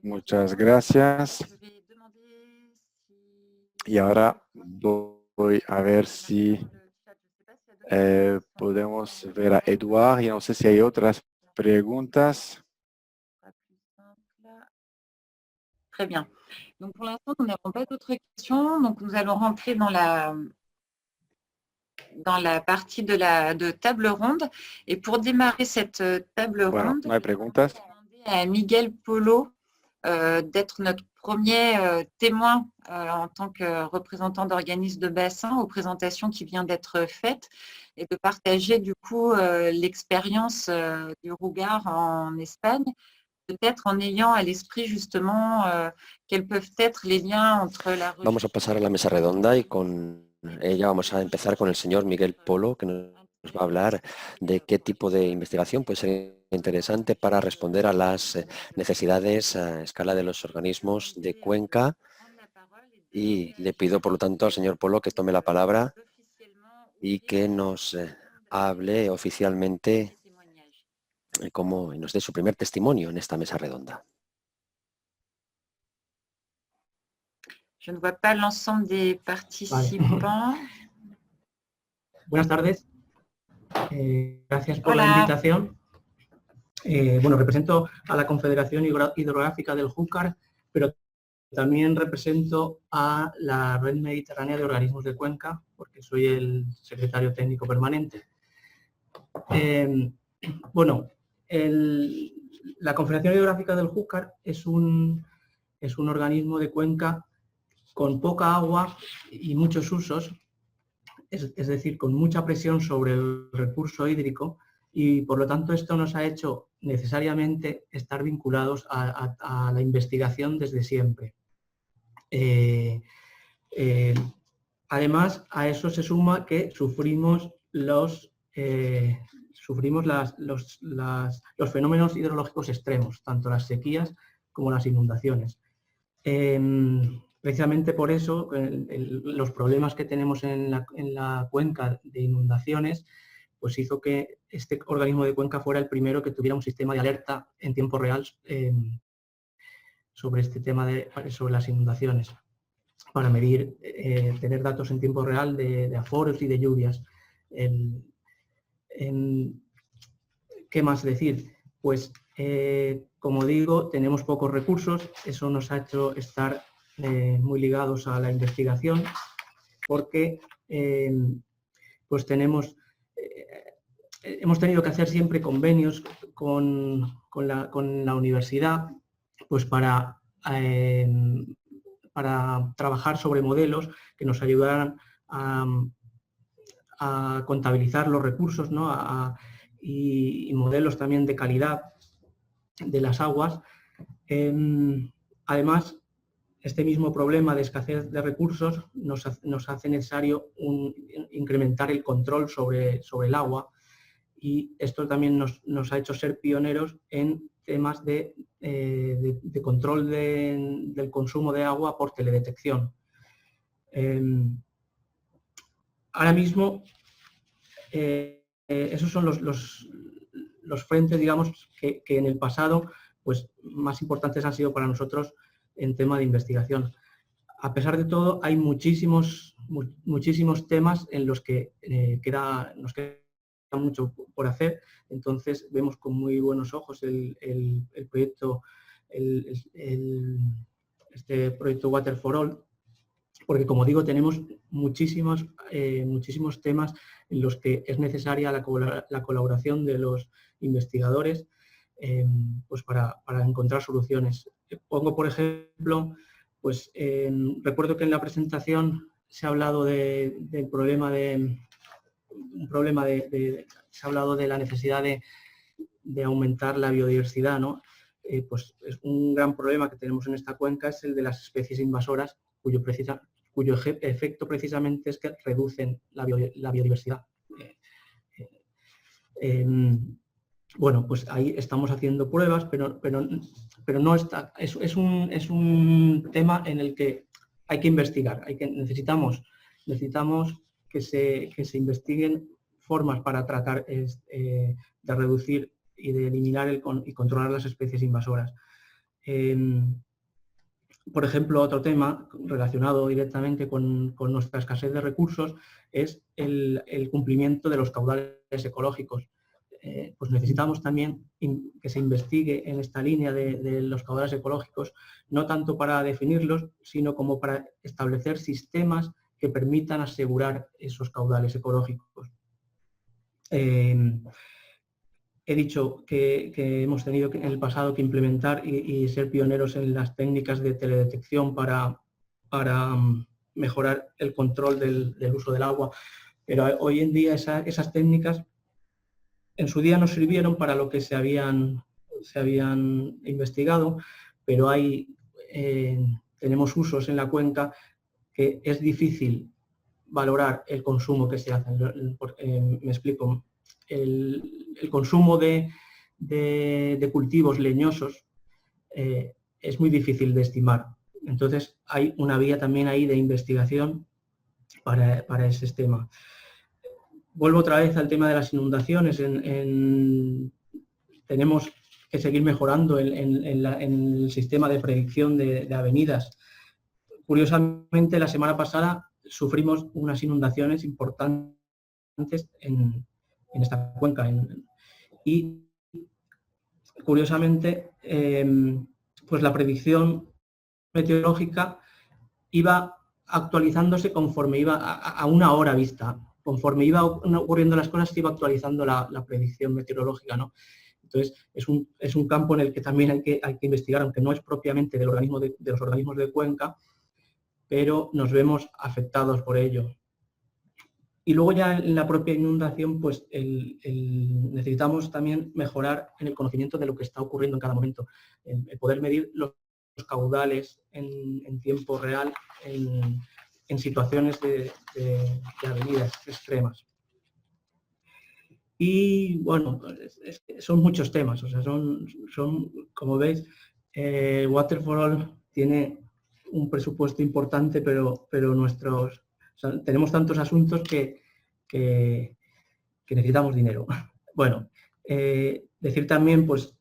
Muchas gracias. Y ahora voy a ver si podemos ver a Eduard. Y no sé si hay otras preguntas. Très bien. Donc, pour l'instant, nous n'avons pas d'autres questions. Donc, nous allons rentrer dans la partie de table ronde. Et pour démarrer cette table ronde, No hay preguntas. je vais demander à Miguel Polo d'être notre premier témoin en tant que représentant d'organismes de bassin aux présentations qui viennent d'être faites et de partager du coup l'expérience du Rougar en Espagne, peut-être en ayant à l'esprit justement quels peuvent être les liens entre la recherche. Vamos a pasar a la mesa redonda y con ella vamos a empezar con el señor Miguel Polo, que nos va a hablar de qué tipo de investigación puede ser interesante para responder a las necesidades a escala de los organismos de Cuenca. Y le pido, por lo tanto, al señor Polo que tome la palabra y que nos hable oficialmente y nos dé su primer testimonio en esta mesa redonda. Je ne vois pas l'ensemble des participants. Buenas tardes. Gracias por la invitación. Bueno, represento a la Confederación Hidrográfica del Júcar, pero también represento a la Red Mediterránea de Organismos de Cuenca, porque soy el secretario técnico permanente. Bueno, la Confederación Hidrográfica del Júcar es un organismo de cuenca con poca agua y muchos usos, es decir, con mucha presión sobre el recurso hídrico, y por lo tanto esto nos ha hecho necesariamente estar vinculados a la investigación desde siempre. Además, a eso se suma que sufrimos los fenómenos hidrológicos extremos, tanto las sequías como las inundaciones. Precisamente por eso, los problemas que tenemos en la cuenca de inundaciones, pues hizo que este organismo de cuenca fuera el primero que tuviera un sistema de alerta en tiempo real sobre este tema sobre las inundaciones, para medir, tener datos en tiempo real de aforos y de lluvias. ¿Qué más decir? Pues, como digo, tenemos pocos recursos, eso nos ha hecho estar muy ligados a la investigación, porque pues hemos tenido que hacer siempre convenios con la universidad, pues para trabajar sobre modelos que nos ayudaran a contabilizar los recursos, ¿no? Y modelos también de calidad de las aguas. Además, este mismo problema de escasez de recursos nos hace necesario incrementar el control sobre el agua, y esto también nos ha hecho ser pioneros en temas de control del consumo de agua por teledetección. Ahora mismo, esos son los frentes, digamos, que en el pasado pues, más importantes han sido para nosotros en tema de investigación. A pesar de todo, hay muchísimos temas en los que nos queda mucho por hacer. Entonces vemos con muy buenos ojos el proyecto, este proyecto Water for All, porque, como digo, tenemos muchísimos temas en los que es necesaria la colaboración de los investigadores, pues para encontrar soluciones. Pongo, por ejemplo, pues recuerdo que en la presentación se ha hablado del problema se ha hablado de la necesidad de aumentar la biodiversidad, ¿no? Pues es un gran problema que tenemos en esta cuenca, es el de las especies invasoras, cuyo efecto precisamente es que reducen la biodiversidad. Bueno, pues ahí estamos haciendo pruebas, pero no está. Es un tema en el que hay que investigar. Necesitamos que se investiguen formas para tratar de reducir y de eliminar y controlar las especies invasoras. Por ejemplo, otro tema relacionado directamente con nuestra escasez de recursos es el cumplimiento de los caudales ecológicos. Pues necesitamos también que se investigue en esta línea de los caudales ecológicos, no tanto para definirlos, sino como para establecer sistemas que permitan asegurar esos caudales ecológicos. He dicho que hemos tenido en el pasado que implementar y ser pioneros en las técnicas de teledetección para mejorar el control del uso del agua, pero hoy en día esas técnicas en su día nos sirvieron para lo que se habían investigado, pero tenemos usos en la cuenca que es difícil valorar el consumo que se hace. Me explico. El consumo de cultivos leñosos es muy difícil de estimar. Entonces hay una vía también ahí de investigación para ese tema. Vuelvo otra vez al tema de las inundaciones. Tenemos que seguir mejorando en el sistema de predicción de avenidas, curiosamente, la semana pasada sufrimos unas inundaciones importantes en esta cuenca. Y, curiosamente, pues la predicción meteorológica iba actualizándose conforme iba a una hora vista. Conforme iba ocurriendo las cosas, se iba actualizando la predicción meteorológica, ¿no? Entonces, es un campo en el que también hay que investigar, aunque no es propiamente de los organismos de Cuenca, pero nos vemos afectados por ello. Y luego ya en la propia inundación, pues necesitamos también mejorar en el conocimiento de lo que está ocurriendo en cada momento, el poder medir los caudales en tiempo real en situaciones de avenidas extremas. Y bueno, son muchos temas, o sea, son como veis, Water for All tiene un presupuesto importante, pero tenemos tantos asuntos que necesitamos dinero. Bueno, decir también, pues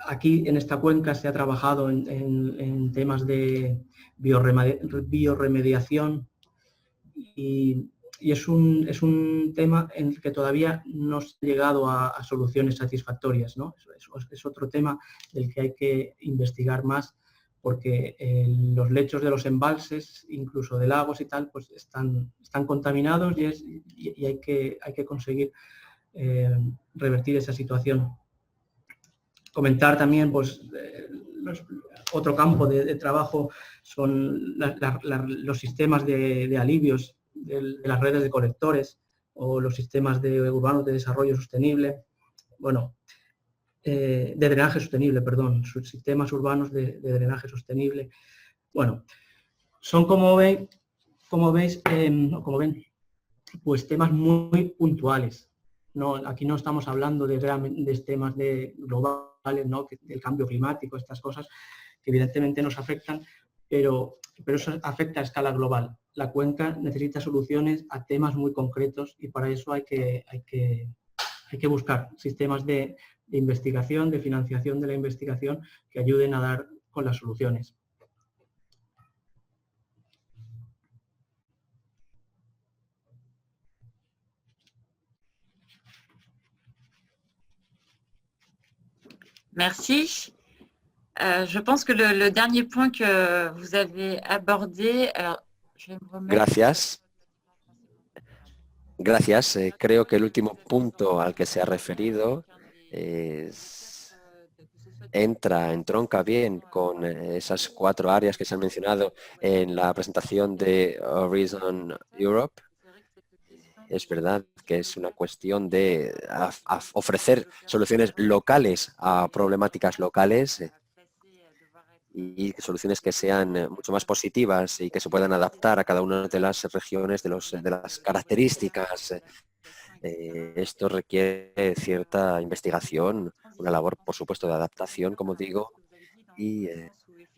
aquí en esta cuenca se ha trabajado en temas de biorremediación y es un tema en el que todavía no se ha llegado a soluciones satisfactorias, ¿no? Es otro tema del que hay que investigar más, porque los lechos de los embalses, incluso de lagos y tal, pues están contaminados y hay que conseguir revertir esa situación. Comentar también, pues, otro campo de trabajo son los sistemas de alivios de las redes de colectores o los sistemas urbanos de desarrollo sostenible, bueno, de drenaje sostenible, perdón, sus sistemas urbanos de drenaje sostenible. Bueno, son como ven, pues temas muy puntuales. No, aquí no estamos hablando de temas globales, ¿no? Del cambio climático, estas cosas que evidentemente nos afectan, pero eso afecta a escala global. La cuenca necesita soluciones a temas muy concretos y para eso hay que buscar sistemas de investigación, de financiación de la investigación que ayuden a dar con las soluciones. Merci. Je pense que le dernier point que vous avez abordé, alors, je vais me remettre... Gracias. Gracias. Creo que el último punto al que se ha referido entronca bien con esas 4 áreas que se han mencionado en la presentación de Horizon Europe. Es verdad que es una cuestión de ofrecer soluciones locales a problemáticas locales y soluciones que sean mucho más positivas y que se puedan adaptar a cada una de las regiones, de las características. Esto requiere cierta investigación, una labor, por supuesto, de adaptación, como digo, y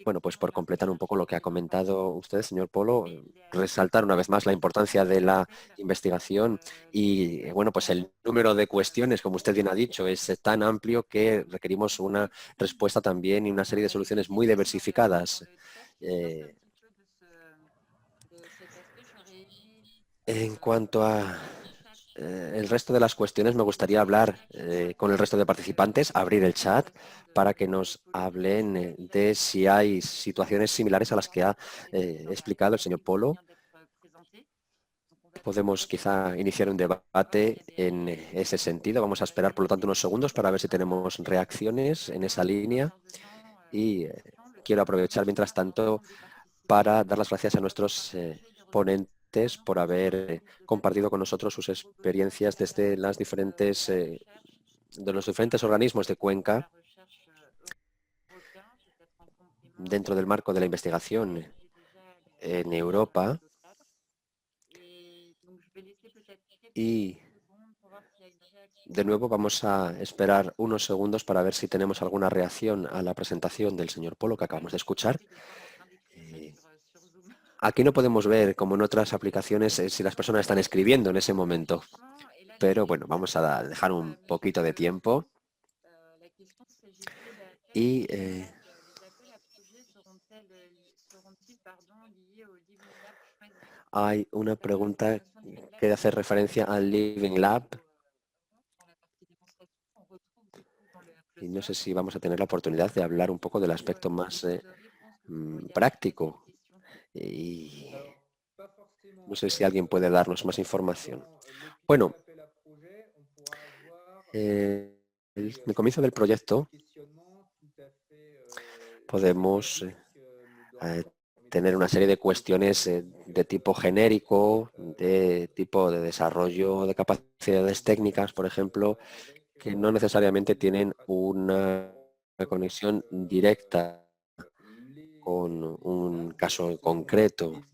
bueno, pues por completar un poco lo que ha comentado usted, señor Polo, resaltar una vez más la importancia de la investigación y, bueno, pues el número de cuestiones, como usted bien ha dicho, es tan amplio que requerimos una respuesta también y una serie de soluciones muy diversificadas. En cuanto a el resto de las cuestiones, me gustaría hablar con el resto de participantes, abrir el chat para que nos hablen de si hay situaciones similares a las que ha explicado el señor Polo. Podemos quizá iniciar un debate en ese sentido. Vamos a esperar, por lo tanto, unos segundos para ver si tenemos reacciones en esa línea. Y quiero aprovechar, mientras tanto, para dar las gracias a nuestros ponentes por haber compartido con nosotros sus experiencias desde de los diferentes organismos de Cuenca dentro del marco de la investigación en Europa. Y de nuevo vamos a esperar unos segundos para ver si tenemos alguna reacción a la presentación del señor Polo que acabamos de escuchar. Aquí no podemos ver, como en otras aplicaciones, si las personas están escribiendo en ese momento. Pero bueno, vamos a dejar un poquito de tiempo. Y Hay una pregunta que hace referencia al Living Lab y no sé si vamos a tener la oportunidad de hablar un poco del aspecto más práctico y no sé si alguien puede darnos más información. Bueno, el comienzo del proyecto podemos tener una serie de cuestiones de tipo genérico, de tipo de desarrollo de capacidades técnicas, por ejemplo, que no necesariamente tienen una conexión directa con un caso concreto.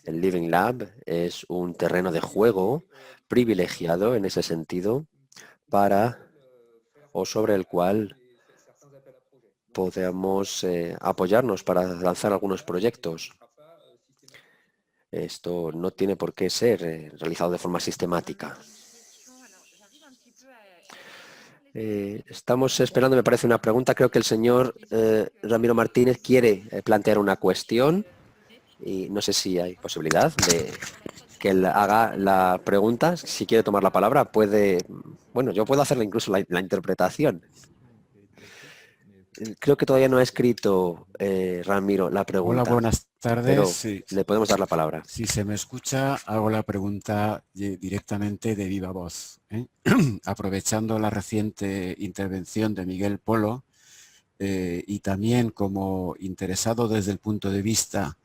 El Living Lab es un terreno de juego privilegiado en ese sentido para o sobre el cual podemos apoyarnos para lanzar algunos proyectos. Esto no tiene por qué ser realizado de forma sistemática. Estamos esperando, me parece, una pregunta. Creo que el señor Ramiro Martínez quiere plantear una cuestión y no sé si hay posibilidad de que él haga la pregunta. Si quiere tomar la palabra, puede... Bueno, yo puedo hacerle incluso la interpretación. Creo que todavía no ha escrito Ramiro la pregunta. Hola, buenas tardes. Pero sí, le podemos dar la palabra. Si se me escucha, hago la pregunta directamente de viva voz. Aprovechando la reciente intervención de Miguel Polo y también como interesado desde el punto de vista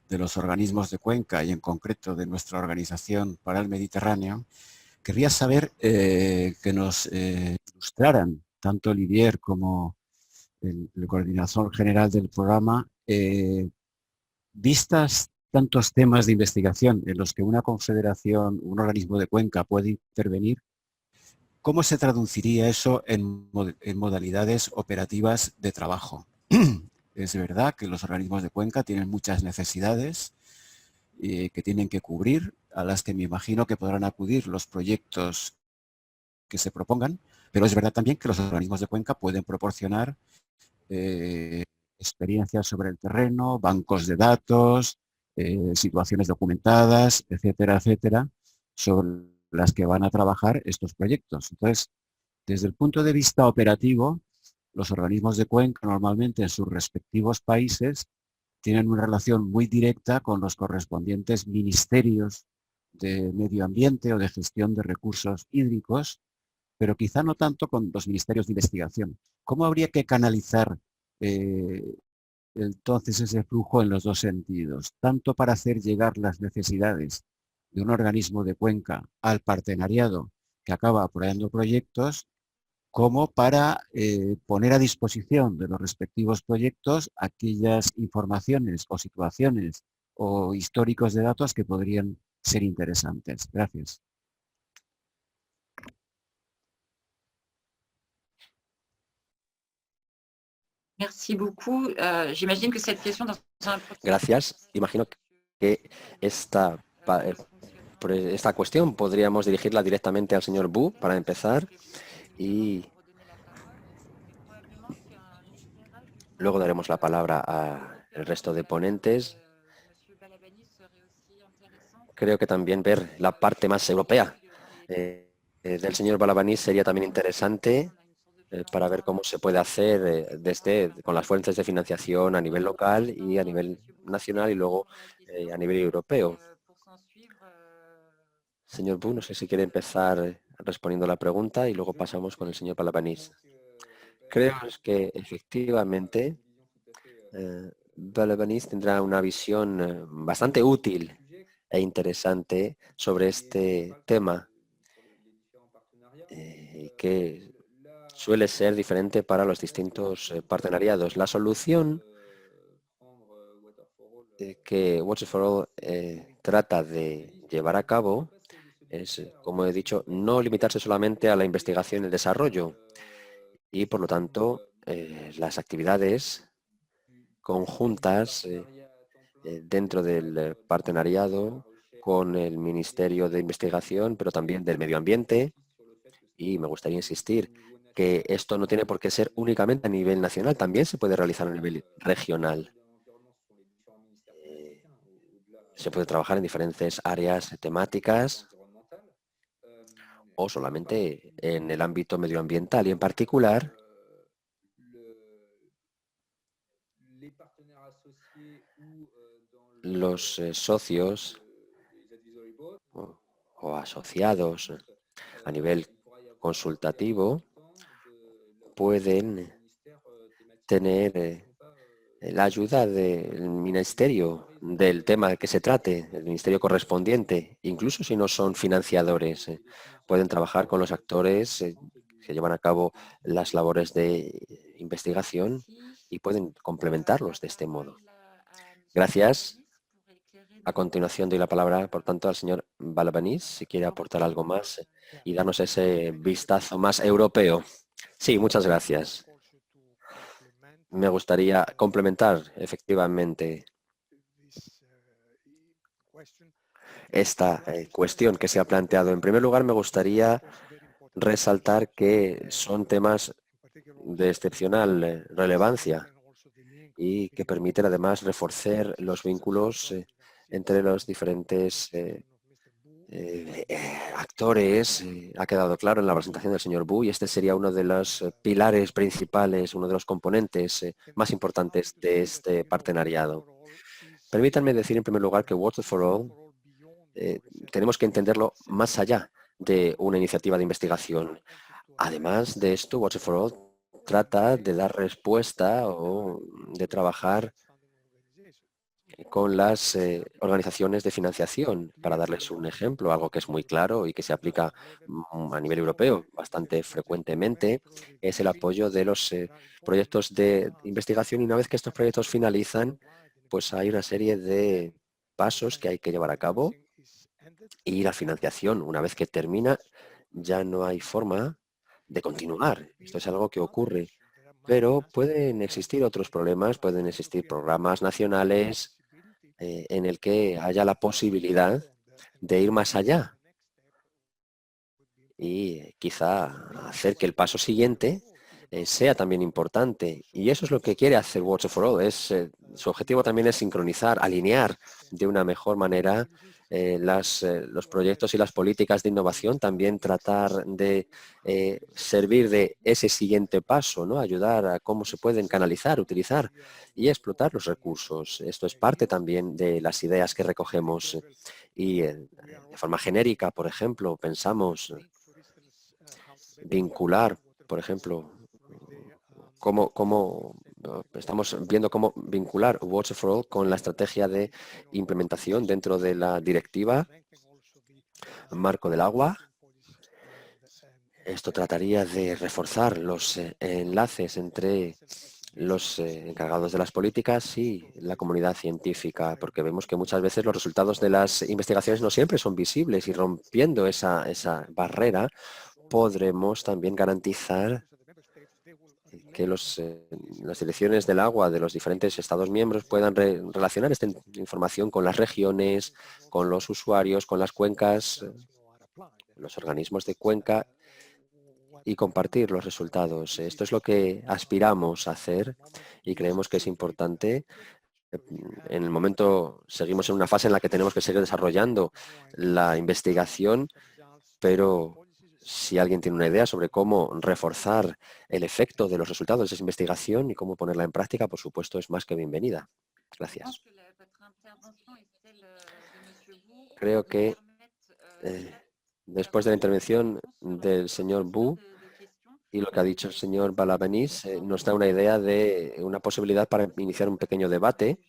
de los organismos de Cuenca y en concreto de nuestra Organización para el Mediterráneo, querría saber que nos ilustraran tanto Olivier como el coordinador general del programa, vistas tantos temas de investigación en los que una confederación, un organismo de Cuenca puede intervenir, ¿cómo se traduciría eso en modalidades operativas de trabajo? Es verdad que los organismos de Cuenca tienen muchas necesidades que tienen que cubrir, a las que me imagino que podrán acudir los proyectos que se propongan, pero es verdad también que los organismos de Cuenca pueden proporcionar experiencias sobre el terreno, bancos de datos, situaciones documentadas, etcétera, etcétera, sobre las que van a trabajar estos proyectos. Entonces, desde el punto de vista operativo, los organismos de Cuenca normalmente en sus respectivos países tienen una relación muy directa con los correspondientes ministerios de medio ambiente o de gestión de recursos hídricos, pero quizá no tanto con los ministerios de investigación. ¿Cómo habría que canalizar entonces ese flujo en los dos sentidos? Tanto para hacer llegar las necesidades de un organismo de Cuenca al partenariado que acaba apoyando proyectos, como para poner a disposición de los respectivos proyectos aquellas informaciones o situaciones o históricos de datos que podrían ser interesantes. Gracias. Merci beaucoup. J'imagine que cette question dans un... Gracias. Imagino que esta cuestión podríamos dirigirla directamente al señor Bu para empezar y luego daremos la palabra al resto de ponentes. Creo que también ver la parte más europea del señor Balabanís sería también interesante para ver cómo se puede hacer con las fuentes de financiación a nivel local y a nivel nacional y luego a nivel europeo. Señor Bu, no sé si quiere empezar respondiendo la pregunta y luego pasamos con el señor Balabanís. Creo que efectivamente Balabanís tendrá una visión bastante útil e interesante sobre este tema que suele ser diferente para los distintos partenariados. La solución que Water for All trata de llevar a cabo es, como he dicho, no limitarse solamente a la investigación y el desarrollo y, por lo tanto, las actividades conjuntas dentro del partenariado con el Ministerio de Investigación, pero también del Medio Ambiente. Y me gustaría insistir que esto no tiene por qué ser únicamente a nivel nacional, también se puede realizar a nivel regional. Se puede trabajar en diferentes áreas temáticas o solamente en el ámbito medioambiental y en particular los socios o asociados a nivel consultativo pueden tener la ayuda del ministerio del tema que se trate, el ministerio correspondiente, incluso si no son financiadores, pueden trabajar con los actores que llevan a cabo las labores de investigación y pueden complementarlos de este modo. Gracias. A continuación doy la palabra, por tanto, al señor Balabanís, si quiere aportar algo más y darnos ese vistazo más europeo. Sí, muchas gracias. Me gustaría complementar efectivamente esta cuestión que se ha planteado. En primer lugar, me gustaría resaltar que son temas de excepcional relevancia y que permiten además reforzar los vínculos entre los diferentes actores. Ha quedado claro en la presentación del señor Bu y este sería uno de los pilares principales, uno de los componentes más importantes de este partenariado. Permítanme decir en primer lugar que Water for All tenemos que entenderlo más allá de una iniciativa de investigación. Además de esto, Water for All trata de dar respuesta o de trabajar con las organizaciones de financiación. Para darles un ejemplo, algo que es muy claro y que se aplica a nivel europeo bastante frecuentemente, es el apoyo de los proyectos de investigación y una vez que estos proyectos finalizan, pues hay una serie de pasos que hay que llevar a cabo y la financiación, una vez que termina, ya no hay forma de continuar. Esto es algo que ocurre. Pero pueden existir otros problemas, pueden existir programas nacionales en el que haya la posibilidad de ir más allá y quizá hacer que el paso siguiente sea también importante. Y eso es lo que quiere hacer Water for All. Su objetivo también es sincronizar, alinear de una mejor manera los proyectos y las políticas de innovación, también tratar de servir de ese siguiente paso, ¿no? Ayudar a cómo se pueden canalizar, utilizar y explotar los recursos. Esto es parte también de las ideas que recogemos y de forma genérica, por ejemplo, pensamos vincular, por ejemplo, estamos viendo cómo vincular Water for All con la estrategia de implementación dentro de la directiva Marco del Agua. Esto trataría de reforzar los enlaces entre los encargados de las políticas y la comunidad científica, porque vemos que muchas veces los resultados de las investigaciones no siempre son visibles y rompiendo esa barrera podremos también garantizar que las direcciones del agua de los diferentes Estados miembros puedan relacionar esta información con las regiones, con los usuarios, con las cuencas, los organismos de cuenca y compartir los resultados. Esto es lo que aspiramos a hacer y creemos que es importante. En el momento seguimos en una fase en la que tenemos que seguir desarrollando la investigación, pero si alguien tiene una idea sobre cómo reforzar el efecto de los resultados de esa investigación y cómo ponerla en práctica, por supuesto, es más que bienvenida. Gracias. Creo que después de la intervención del señor Bu y lo que ha dicho el señor Balabanís, nos da una idea de una posibilidad para iniciar un pequeño debate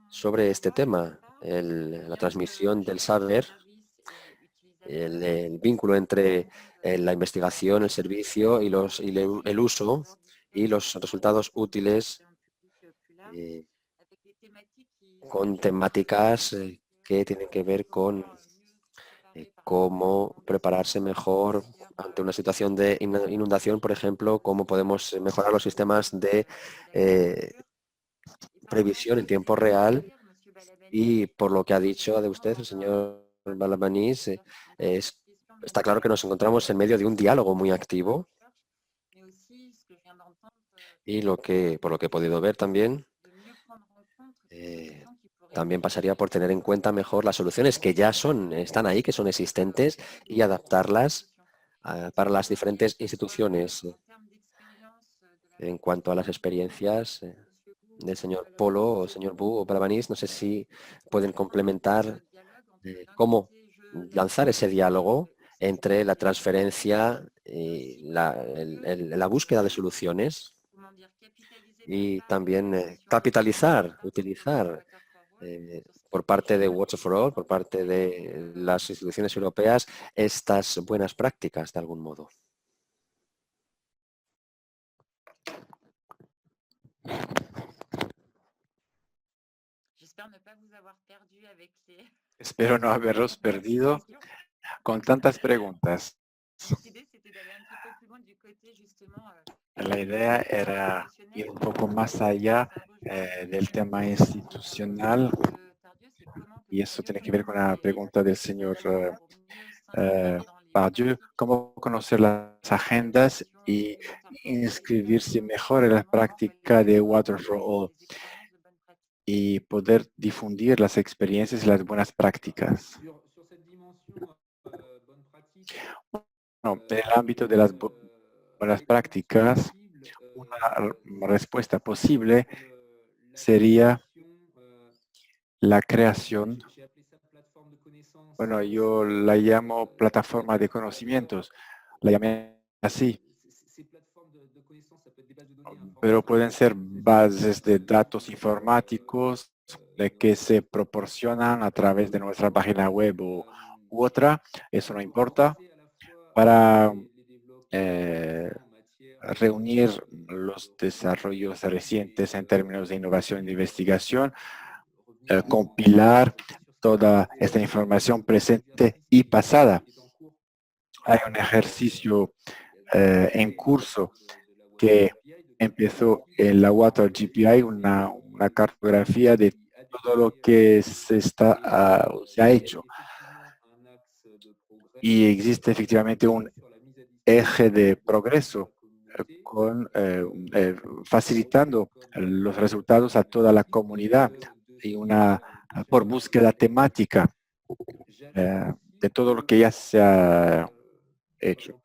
sobre este tema, la transmisión del saber, el vínculo entre la investigación, el servicio y el uso y los resultados útiles con temáticas que tienen que ver con cómo prepararse mejor ante una situación de inundación, por ejemplo, cómo podemos mejorar los sistemas de previsión en tiempo real y por lo que ha dicho de usted el señor Balabanís, está claro que nos encontramos en medio de un diálogo muy activo y por lo que he podido ver también, también pasaría por tener en cuenta mejor las soluciones que ya están ahí, que son existentes, y adaptarlas para las diferentes instituciones. En cuanto a las experiencias del señor Polo o señor Bu o Parabanis, no sé si pueden complementar cómo lanzar ese diálogo entre la transferencia y la búsqueda de soluciones y también utilizar por parte de Water for All, por parte de las instituciones europeas, estas buenas prácticas de algún modo. Espero no haberlos perdido con tantas preguntas. La idea era ir un poco más allá del tema institucional, y eso tiene que ver con la pregunta del señor Pardieu, cómo conocer las agendas y inscribirse mejor en la práctica de Water for All y poder difundir las experiencias y las buenas prácticas. Bueno, en el ámbito de las buenas prácticas, una respuesta posible sería la creación, bueno, yo la llamo plataforma de conocimientos, la llamé así, pero pueden ser bases de datos informáticos que se proporcionan a través de nuestra página web u otra, eso no importa, para reunir los desarrollos recientes en términos de innovación y de investigación, compilar toda esta información presente y pasada. Hay un ejercicio en curso que empezó en la Water GPI, una cartografía de todo lo que se ha hecho. Y existe efectivamente un eje de progreso facilitando los resultados a toda la comunidad y por búsqueda temática de todo lo que ya se ha hecho.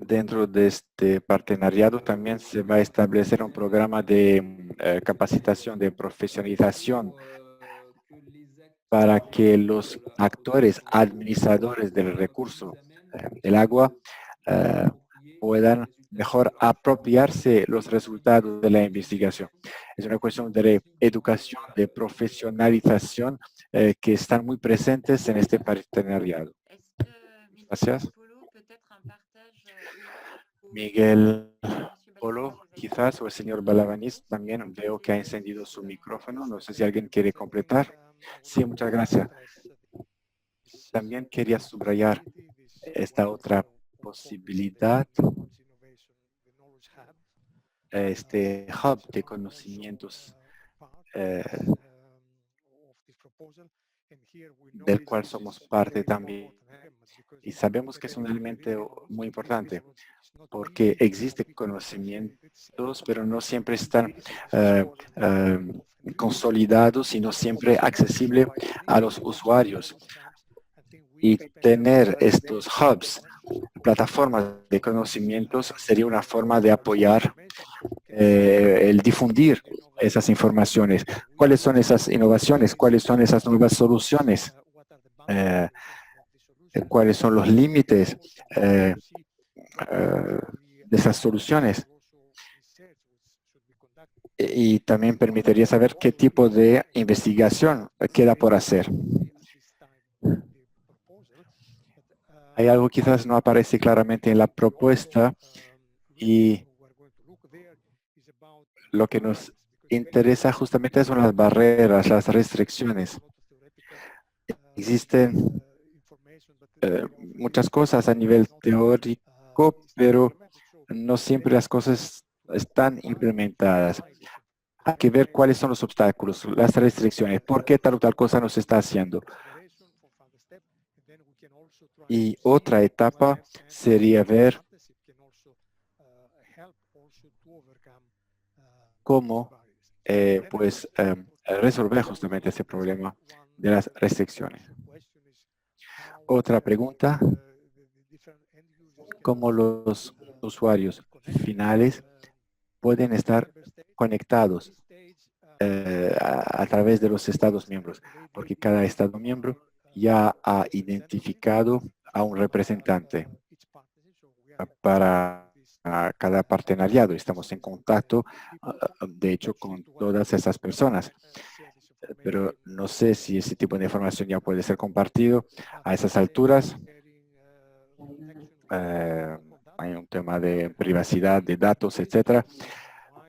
Dentro de este partenariado también se va a establecer un programa de capacitación, de profesionalización para que los actores administradores del recurso del agua puedan mejor apropiarse los resultados de la investigación. Es una cuestión de educación, de profesionalización que están muy presentes en este partenariado. Gracias. Miguel Polo, quizás, o el señor Balabanis también veo que ha encendido su micrófono. No sé si alguien quiere completar. Sí, muchas gracias. También quería subrayar esta otra posibilidad, este hub de conocimientos del cual somos parte también. Y sabemos que es un elemento muy importante porque existen conocimientos, pero no siempre están consolidados y no siempre accesibles a los usuarios. Y tener estos hubs, plataformas de conocimientos, sería una forma de apoyar el difundir esas informaciones. ¿Cuáles son esas innovaciones? ¿Cuáles son esas nuevas soluciones? ¿Cuáles son los límites de esas soluciones? Y también permitiría saber qué tipo de investigación queda por hacer. Hay algo que quizás no aparece claramente en la propuesta y lo que nos interesa justamente son las barreras, las restricciones. Existen muchas cosas a nivel teórico, pero no siempre las cosas están implementadas. Hay que ver cuáles son los obstáculos, las restricciones, por qué tal o tal cosa no se está haciendo. Y otra etapa sería ver cómo resolver justamente ese problema de las restricciones. Otra pregunta, ¿cómo los usuarios finales pueden estar conectados a través de los Estados miembros? Porque cada Estado miembro ya ha identificado a un representante para cada partenariado. Estamos en contacto, de hecho, con todas esas personas. Pero no sé si ese tipo de información ya puede ser compartido a esas alturas. Hay un tema de privacidad de datos, etcétera.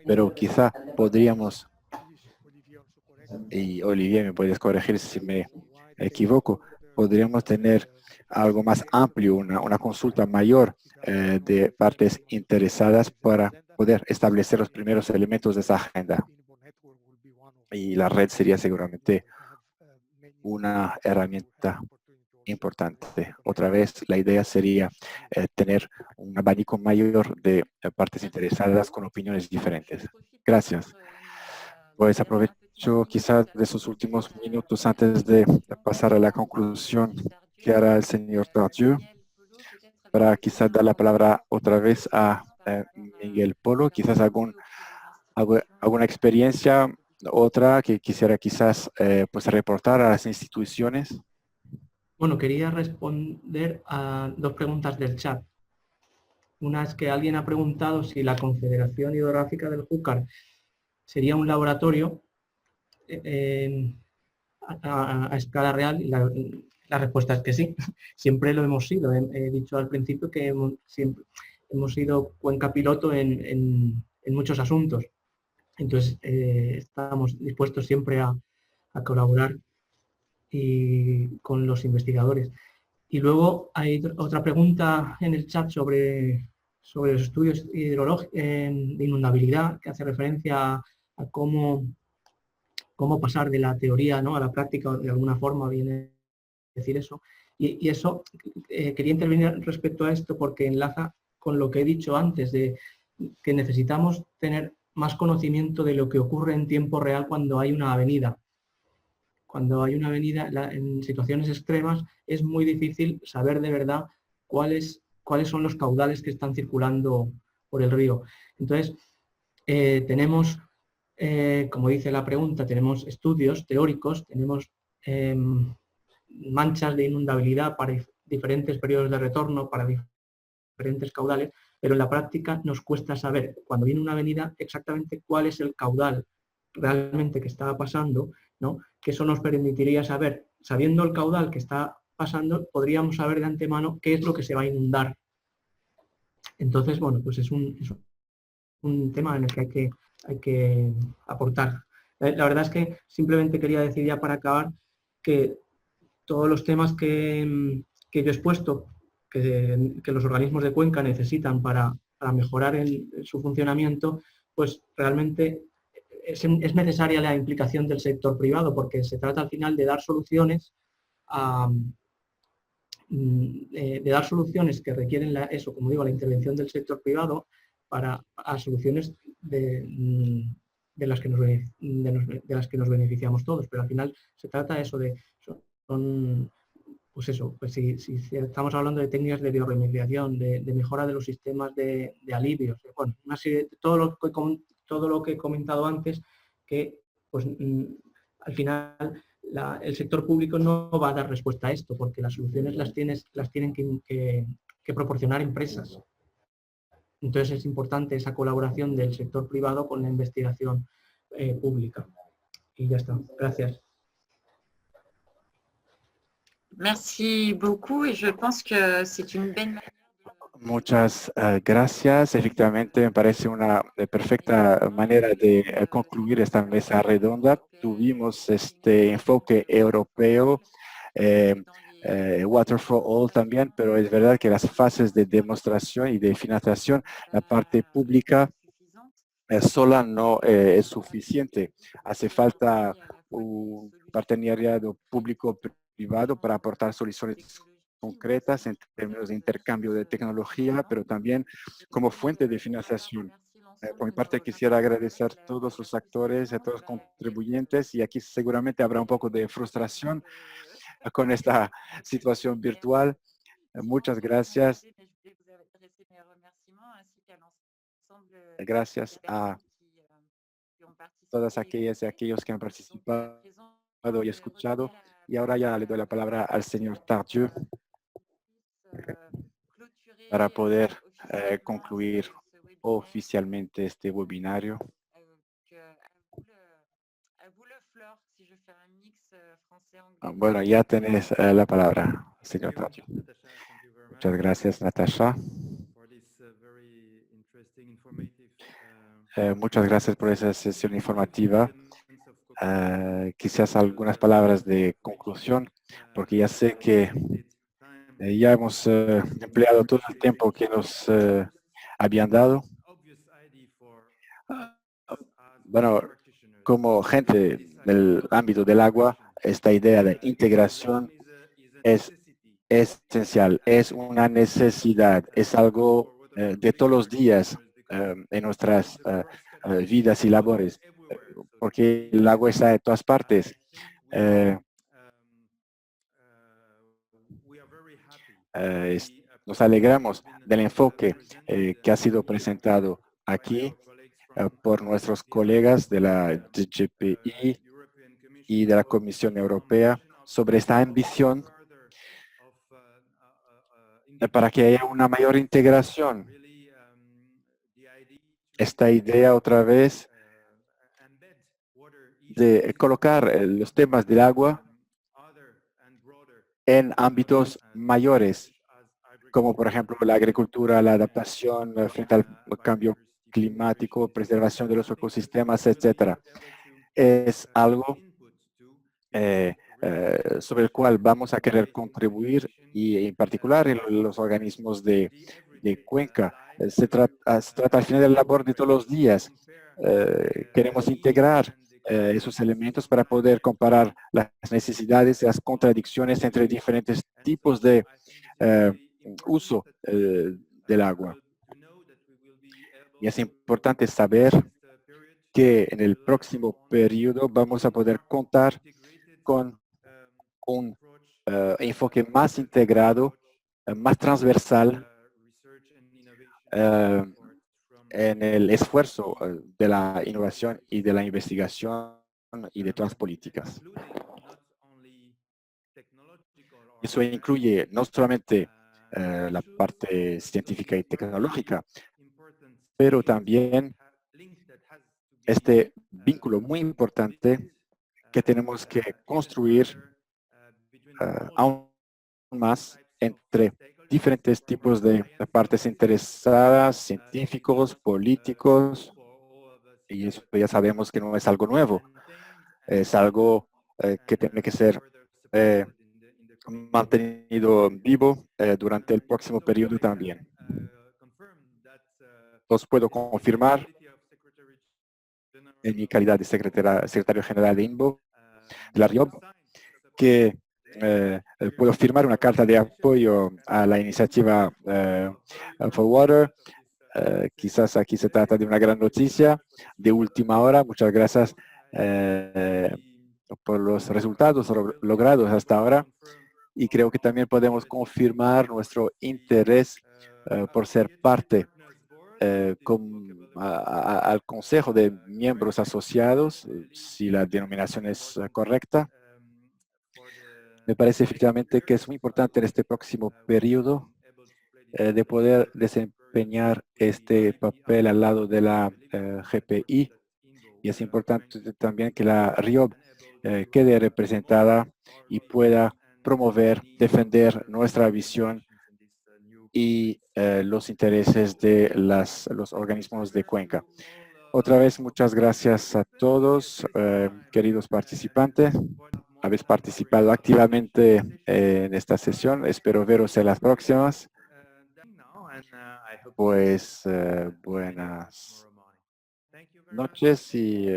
Pero quizá podríamos, y Olivier me puedes corregir si me equivoco, podríamos tener algo más amplio, una consulta mayor de partes interesadas para poder establecer los primeros elementos de esa agenda. Y la red sería seguramente una herramienta importante. Otra vez, la idea sería tener un abanico mayor de partes interesadas con opiniones diferentes. Gracias. Pues aprovecho quizás de esos últimos minutos antes de pasar a la conclusión que hará el señor Tardieu, para quizás dar la palabra otra vez a Miguel Polo, quizás alguna experiencia, otra que quisiera quizás pues reportar a las instituciones. Bueno, quería responder a dos preguntas del chat. Una es que alguien ha preguntado si la Confederación Hidrográfica del Júcar sería un laboratorio a escala real, y la respuesta es que sí. Siempre lo hemos sido. He dicho al principio que siempre hemos sido cuenca piloto en muchos asuntos. Entonces, estamos dispuestos siempre a colaborar y con los investigadores. Y luego hay otra pregunta en el chat sobre los estudios de inundabilidad, que hace referencia a cómo pasar de la teoría, ¿no?, a la práctica, de alguna forma viene a decir eso. Y eso, quería intervenir respecto a esto porque enlaza con lo que he dicho antes, de que necesitamos tener más conocimiento de lo que ocurre en tiempo real cuando hay una avenida. Cuando hay una avenida en situaciones extremas es muy difícil saber de verdad cuáles son los caudales que están circulando por el río. Entonces, tenemos, como dice la pregunta, tenemos estudios teóricos, tenemos manchas de inundabilidad para diferentes periodos de retorno, para diferentes caudales, pero en la práctica nos cuesta saber, cuando viene una avenida, exactamente cuál es el caudal realmente que está pasando, ¿no? Que eso nos permitiría saber, sabiendo el caudal que está pasando, podríamos saber de antemano qué es lo que se va a inundar. Entonces, bueno, pues es un tema en el que hay que aportar. La verdad es que simplemente quería decir ya para acabar que todos los temas que yo he expuesto, que los organismos de cuenca necesitan para mejorar su funcionamiento, pues realmente es necesaria la implicación del sector privado, porque se trata al final de dar soluciones que requieren eso, como digo, la intervención del sector privado a soluciones de las que nos beneficiamos todos. Pero al final se trata eso de pues si estamos hablando de técnicas de bioremediación, de mejora de los sistemas de alivios, bueno, una serie de todo lo que he comentado antes, que pues al final el sector público no va a dar respuesta a esto, porque las soluciones las tienen que proporcionar empresas. Entonces es importante esa colaboración del sector privado con la investigación pública. Y ya está. Gracias. Merci beaucoup et je pense que c'est une belle manière. Muchas gracias. Efectivamente, me parece una perfecta manera de concluir esta mesa redonda. Tuvimos este enfoque europeo, Water for All también, pero es verdad que las fases de demostración y de financiación, la parte pública sola no es suficiente. Hace falta un partenariado público-privado para aportar soluciones concretas en términos de intercambio de tecnología, pero también como fuente de financiación. Por mi parte, quisiera agradecer a todos los actores, a todos los contribuyentes, y aquí seguramente habrá un poco de frustración con esta situación virtual. Muchas gracias. Gracias a todas aquellas y aquellos que han participado y escuchado. Y ahora ya le doy la palabra al señor Tardieu para poder concluir oficialmente este webinario. Bueno, ya tenés la palabra, señor Tardieu. Muchas gracias, Natasha. Muchas gracias por esa sesión informativa. Quizás algunas palabras de conclusión, porque ya sé que ya hemos empleado todo el tiempo que nos habían dado. Bueno, como gente del ámbito del agua, esta idea de integración es esencial, es una necesidad, es algo de todos los días en nuestras vidas y labores, porque el agua está en todas partes. Nos alegramos del enfoque que ha sido presentado aquí por nuestros colegas de la DGPI y de la Comisión Europea sobre esta ambición para que haya una mayor integración. Esta idea otra vez de colocar los temas del agua en ámbitos mayores, como por ejemplo la agricultura, la adaptación frente al cambio climático, preservación de los ecosistemas, etcétera. Es algo sobre el cual vamos a querer contribuir, y en particular en los organismos de Cuenca. Se trata al final de la labor de todos los días. Queremos integrar esos elementos para poder comparar las necesidades y las contradicciones entre diferentes tipos de uso del agua. Y es importante saber que en el próximo periodo vamos a poder contar con un enfoque más integrado, más transversal en el esfuerzo de la innovación y de la investigación y de todas las políticas. Eso incluye no solamente la parte científica y tecnológica, pero también este vínculo muy importante que tenemos que construir aún más entre diferentes tipos de partes interesadas, científicos, políticos, y eso ya sabemos que no es algo nuevo, es algo que tiene que ser mantenido vivo durante el próximo periodo también. Os puedo confirmar en mi calidad de secretario general de INBO, de la RIOB, que puedo firmar una carta de apoyo a la iniciativa For Water. Quizás aquí se trata de una gran noticia de última hora. Muchas gracias por los resultados logrados hasta ahora. Y creo que también podemos confirmar nuestro interés por ser parte al Consejo de Miembros Asociados, si la denominación es correcta. Me parece efectivamente que es muy importante en este próximo periodo de poder desempeñar este papel al lado de la GPI, y es importante también que la RIOB quede representada y pueda promover, defender nuestra visión y los intereses de los organismos de Cuenca. Otra vez, muchas gracias a todos, queridos participantes. Habéis participado activamente en esta sesión. Espero veros en las próximas. Pues buenas noches y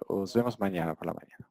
os vemos mañana por la mañana.